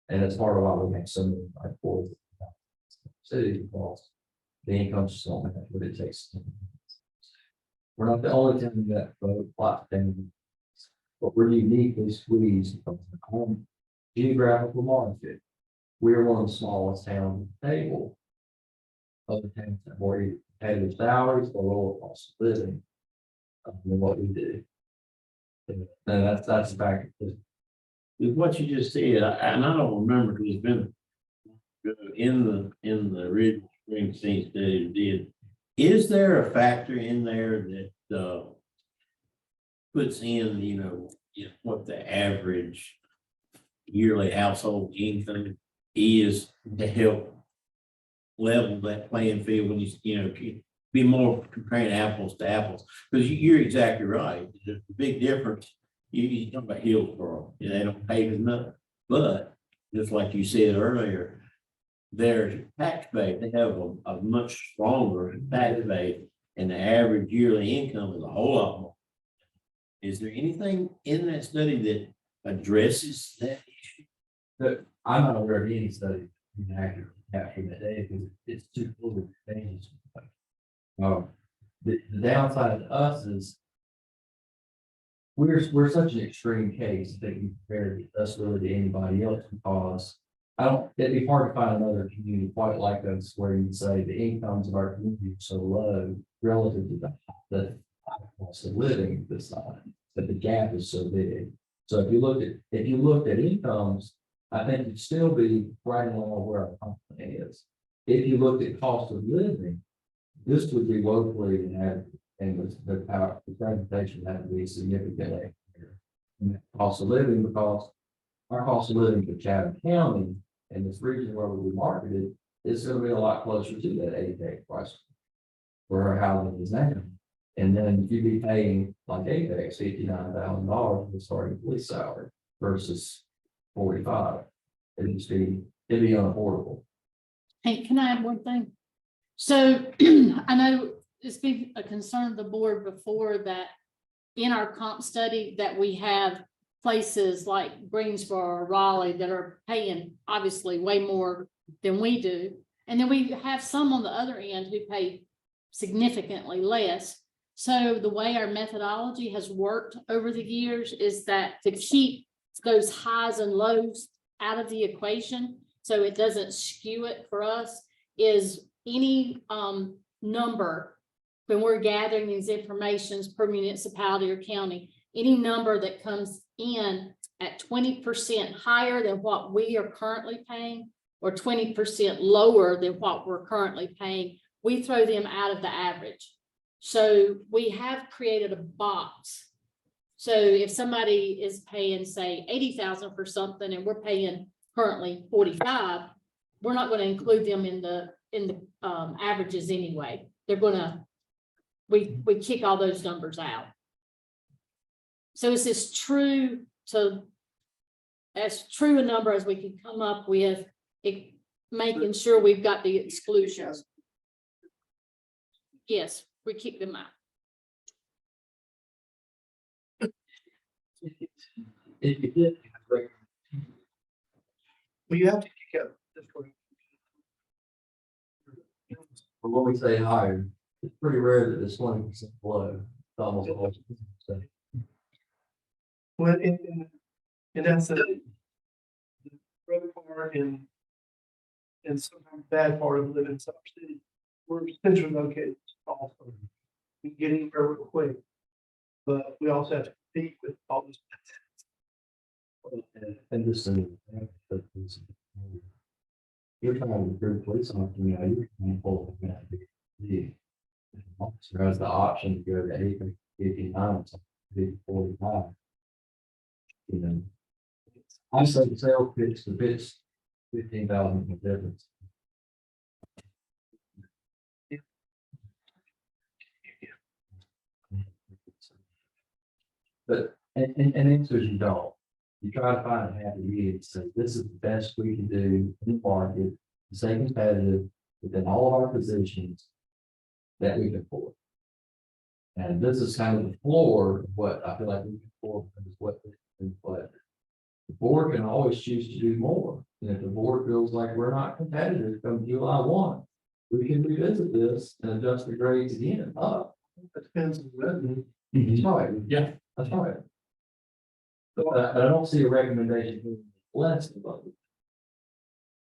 And it's part of why we make so many like for city because the incomes just don't have what it takes. We're not the only town that vote plot thing, but we're uniquely squeezed from our geographical market. We're one of the smallest towns on the table. Other towns have more competitive salaries or lower cost of living than what we do. And that's a factor. With what you just said, and I don't remember who's been in the original Springsteen study did. Is there a factor in there that puts in, what the average yearly household income is to help level that playing field when you be more comparing apples to apples? Because you're exactly right. The big difference. You talk about Hillsborough, they don't pay as much, but just like you said earlier, their tax base, they have a much stronger tax base, and the average yearly income is a whole lot more. Is there anything in that study that addresses that issue? But I'm not aware of any study accurately capturing that data because it's too fluid. The downside to us is we're such an extreme case that you compare us really to anybody else because it'd be hard to find another community quite like us where you'd say the incomes of our community are so low relative to the cost of living this side, that the gap is so big. So if you looked at incomes, I think it'd still be right along where our company is. If you looked at cost of living, this would be locally inadequate. And the presentation had to be significantly higher. And cost of living, because our cost of living in Chatham County and this region where we marketed it's gonna be a lot closer to that APEX price. For our housing is now. And then you'd be paying like APEX $59,000 for starting police salary versus 45. It'd be unaffordable. Hey, can I add one thing? So I know it's been a concern of the board before that in our comp study that we have places like Greensboro or Raleigh that are paying obviously way more than we do. And then we have some on the other end who pay significantly less. So the way our methodology has worked over the years is that to keep those highs and lows out of the equation, so it doesn't skew it for us, is any number when we're gathering these informations per municipality or county, any number that comes in at 20% higher than what we are currently paying or 20% lower than what we're currently paying, we throw them out of the average. So we have created a box. So if somebody is paying, say, 80,000 for something and we're paying currently 45, we're not going to include them in the averages anyway. They're gonna, we kick all those numbers out. So it's as true a number as we can come up with, making sure we've got the exclusions. Yes, we kick them out. If you did, Well, you have to kick out this one. but when we say higher, it's pretty rare that it's 20% below. It's almost always. So, Well, and that's the road part and sometimes bad part of living in Siler City. We're centrally located also. We can get anywhere real quick. But we also have to compete with all those. and this thing, you're trying to recruit police officers, you know, you're trying to pull them out of the officer has the option to go to 59, 45. You know, I say the sales pitch, the pitch, 15,000 difference. But, and answers you don't. You try to find a happy medium, say, this is the best we can do in the market, to stay competitive within all of our positions that we can afford. And this is kind of the floor of what I feel like we can afford, is what the board can always choose to do more. And if the board feels like we're not competitive come July 1, we can revisit this and adjust the grades again up. It depends on the revenue. That's right. Yeah. That's right. But I don't see a recommendation for less than what. I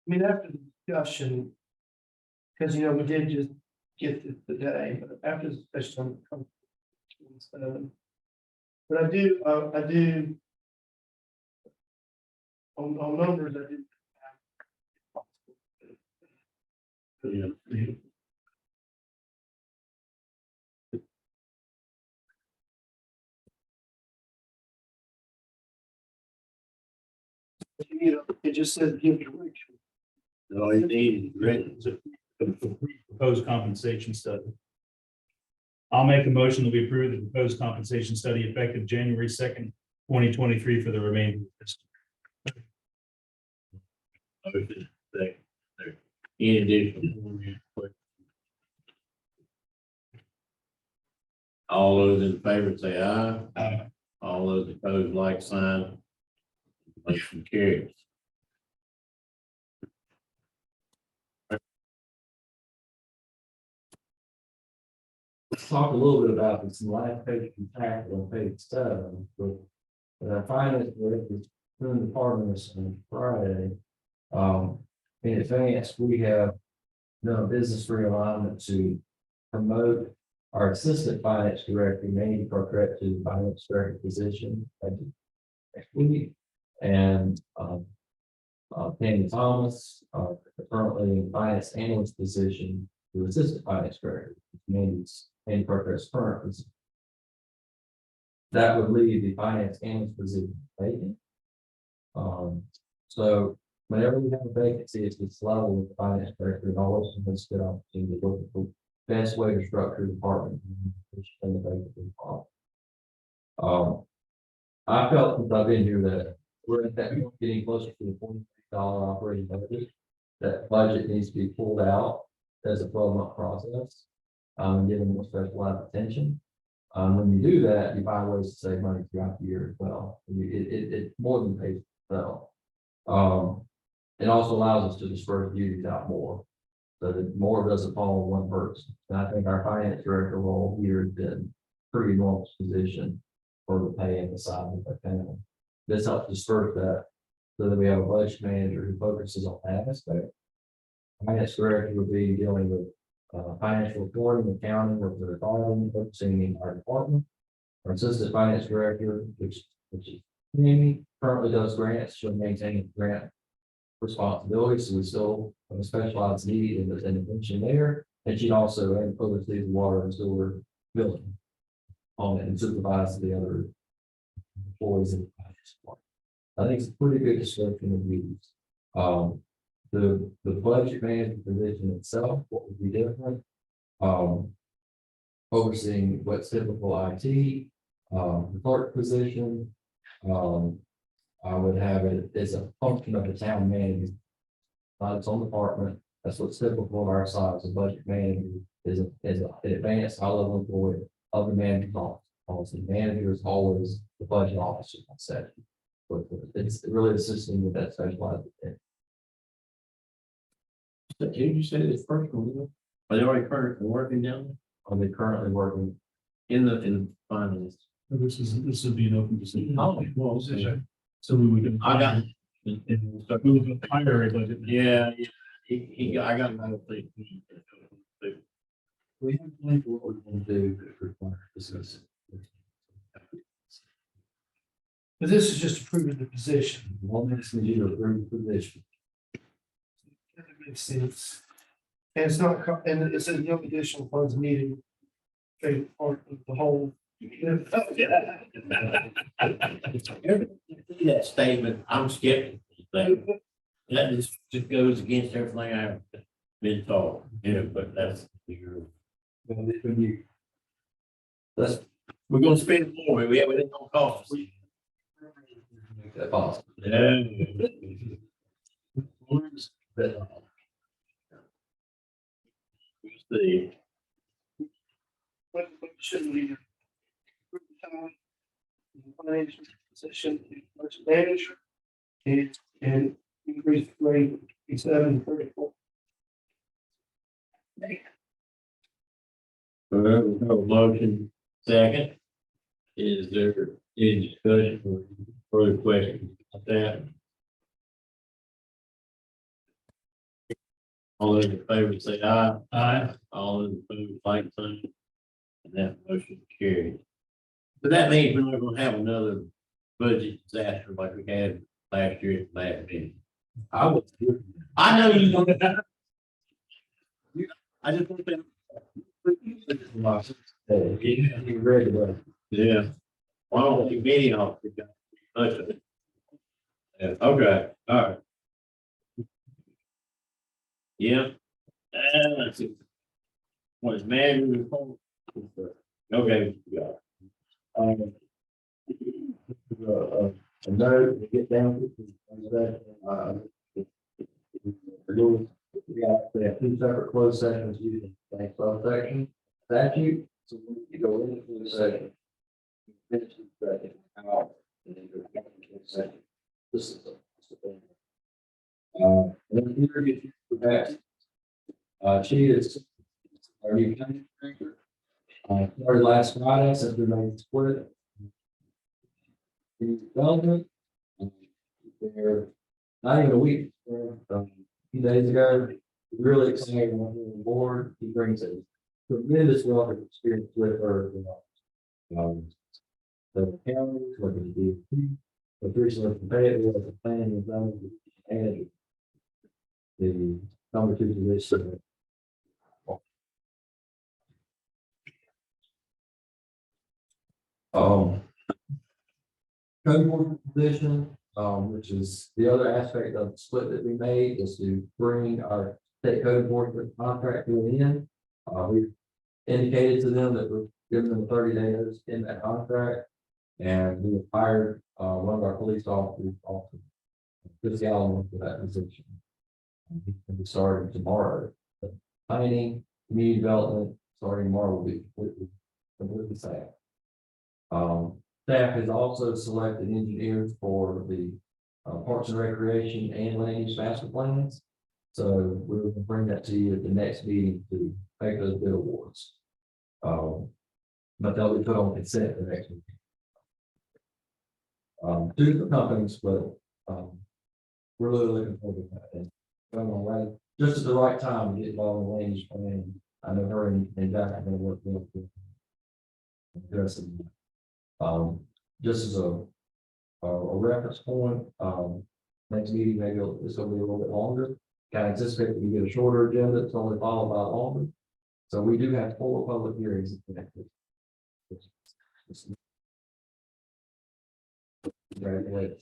mean, after the discussion, because, you know, we did just get this today, but after the discussion, but I do, on numbers, I do. Yeah. You know, it just says give direction. All you need is written. Proposed compensation study. I'll make a motion that we approve the proposed compensation study effective January 2nd, 2023 for the remainder of this. Any additional? All those in favor say aye. Aye. All those opposed, like sign. Motion carries. Let's talk a little bit about this last page from tax on page 7. But our finance director is doing the department on Friday. In advance, we have done a business realignment to promote our assistant finance director, Mandy Cartret, to the finance director position next week. And Tammy Thomas, currently in finance analyst position, to assistant finance director, Mandy's and Cartret's current position. That would leave the finance analyst position vacant. So whenever we have a vacancy, it's this level with the finance director, and always has good opportunity to look at the best way to structure the department. And the vacancy spot. I felt since I've been here that we're at that, point getting closer to the $40 operating budget. That budget needs to be pulled out as a 12-month process. Given more specialized attention. When you do that, you find ways to save money throughout the year as well. It more than pays itself. It also allows us to disperse duties out more. So that more doesn't fall on one person. And I think our finance director role here has been pretty enormous position for the pay and the size of the family. This helps disperse that so that we have a budget manager who focuses on that aspect. Finance director would be dealing with financial reporting, accounting, or the auditing, focusing in our department. Our assistant finance director, which is Amy, currently does grants, she'll maintain grant responsibilities, so we still have a specialized need in the intervention there. And she'd also oversee the water and sewer billing on it and supervise the other employees in the finance department. I think it's a pretty good description of duties. The budget management position itself, what would be different? Overseeing what's typical IT, the clerk position. I would have it as a function of the town manager. Its own department, that's what's typical of our size. A budget manager is an advanced high-level employee of the manager's office. Also, the manager is always the budget officer, I said. But it's really assisting with that specialized attention. Did you say this first one? Are they already currently working down there? Are they currently working? In finance? This would be an open decision. Oh, well, position. So we would. I got. We would hire a budget. Yeah, I got another thing. We have to think what we're going to do if required discuss it. But this is just approving the position. One makes me to approve the position. That makes sense. And it's not, and it says no additional funds needed. Okay, part of the whole. That statement, I'm skeptical. That just goes against everything I've been taught, but that's. That's We're gonna spend more, we have it gonna cost us. make that possible. Yeah. We'll see. What should we? Financial position, budget manager. And increase the rate, 734. We have a motion second. Is there any discussion or further questions about that? All those in favor say aye. Aye. All those opposed, like sign. And that motion carried. But that means we're not gonna have another budget disaster like we had last year at the last meeting. I know you don't. I just want to. You ready to Yeah. Well, I don't think any of it got much of it. Yeah, okay, all right. Yeah. Let's see. What is manager report? Okay, yeah. a note to get down to that. We have two separate closed sessions using the same subsection statute, so we need to go into the session. Finish the second out and then go back into the second. This is the thing. And then here get you back. She is our new county director. Started last Friday since we made the split. Development. They're not even a week, a few days ago, really excited to have him on board. He brings a tremendous wealth of experience with her. The county, working with DOT, but recently compared with the planning and zoning and the number two position. Code enforcement position, which is the other aspect of the split that we made, is to bring our state code enforcement contract to an end. We've indicated to them that we're giving them 30 days in that contract. And we have hired, one of our police officers, Chris Allen, for that position. And he can be starting tomorrow. The planning, community development, starting tomorrow will be completely staffed. Staff has also selected engineers for the Parks and Recreation and land use master plans. So we're going to bring that to you at the next meeting to make those bid awards. But they'll be put on consent the next meeting. Two different companies, but we're really looking forward to that. And going away just at the right time to get involved in the land use plan. I know her and Jack are going to work with addressing that. Just as a reference point, next meeting, maybe it's going to be a little bit longer. Kind of anticipate that we get a shorter agenda, it's only followed by longer. So we do have 4 public hearings. Congratulations.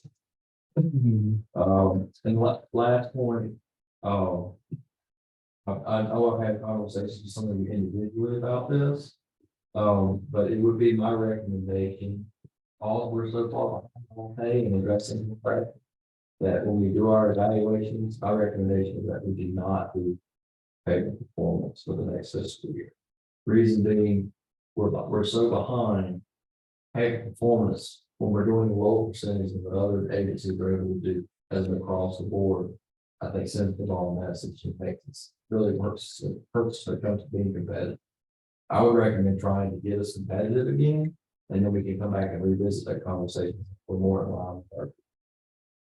And last point, I know I've had conversations with some of you individually about this. But it would be my recommendation, we're so far on pay and addressing the fact that when we do our evaluations, my recommendation is that we do not do pay performance for the next fiscal year. Reason being, we're so behind pay performance when we're doing a low percentage of what other agencies are able to do as an across the board. I think sends the wrong message and makes it really works when it comes to being competitive. I would recommend trying to get us competitive again, and then we can come back and revisit that conversation for more in line with our.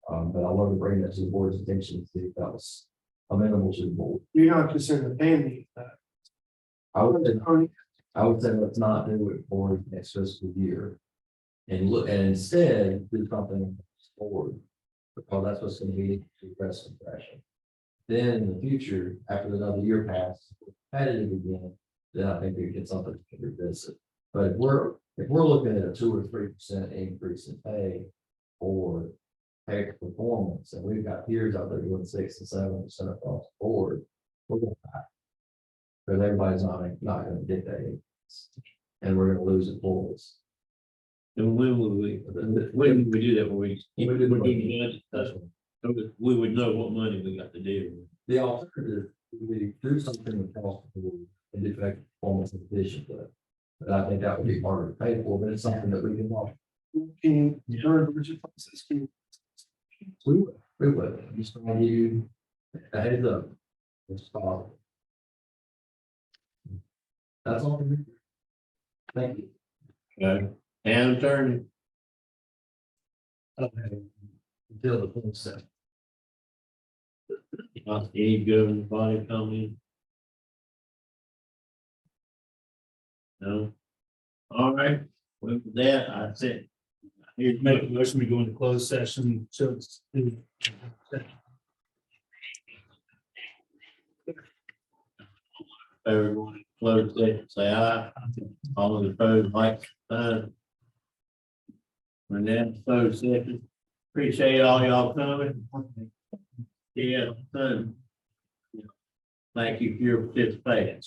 But I want to bring that to the board's attention to see if that was amenable to the board. You're not concerned with paying me that. I would say let's not do it for next fiscal year. And instead do something forward, because that's what's going to be the rest of the fashion. Then in the future, after another year passes, competitive again, then I think we get something to revisit. But if we're looking at a 2 or 3% increase in pay or pay performance, and we've got peers out there doing 6 to 7% across the board, we're going to because everybody's not going to get that increase, and we're going to lose employees. And when would we do that? When we do the budget, so we would know what money we got to deal with. The alternative, we do something with cost of and defect performance in addition to that. But I think that would be harder to pay for, but it's something that we can watch. Can you turn the budget process? We would, just to give you a heads up. It's possible. That's all. Thank you. Okay, and attorney. Until the full set. Any governing body coming? No. All right, with that, I said. Here's make a motion, we go into closed session. So it's. Everyone close it, say aye. All of the opposed, like sign. Renee, opposed, second. Appreciate all y'all coming. Yeah, son. Thank you for your participation.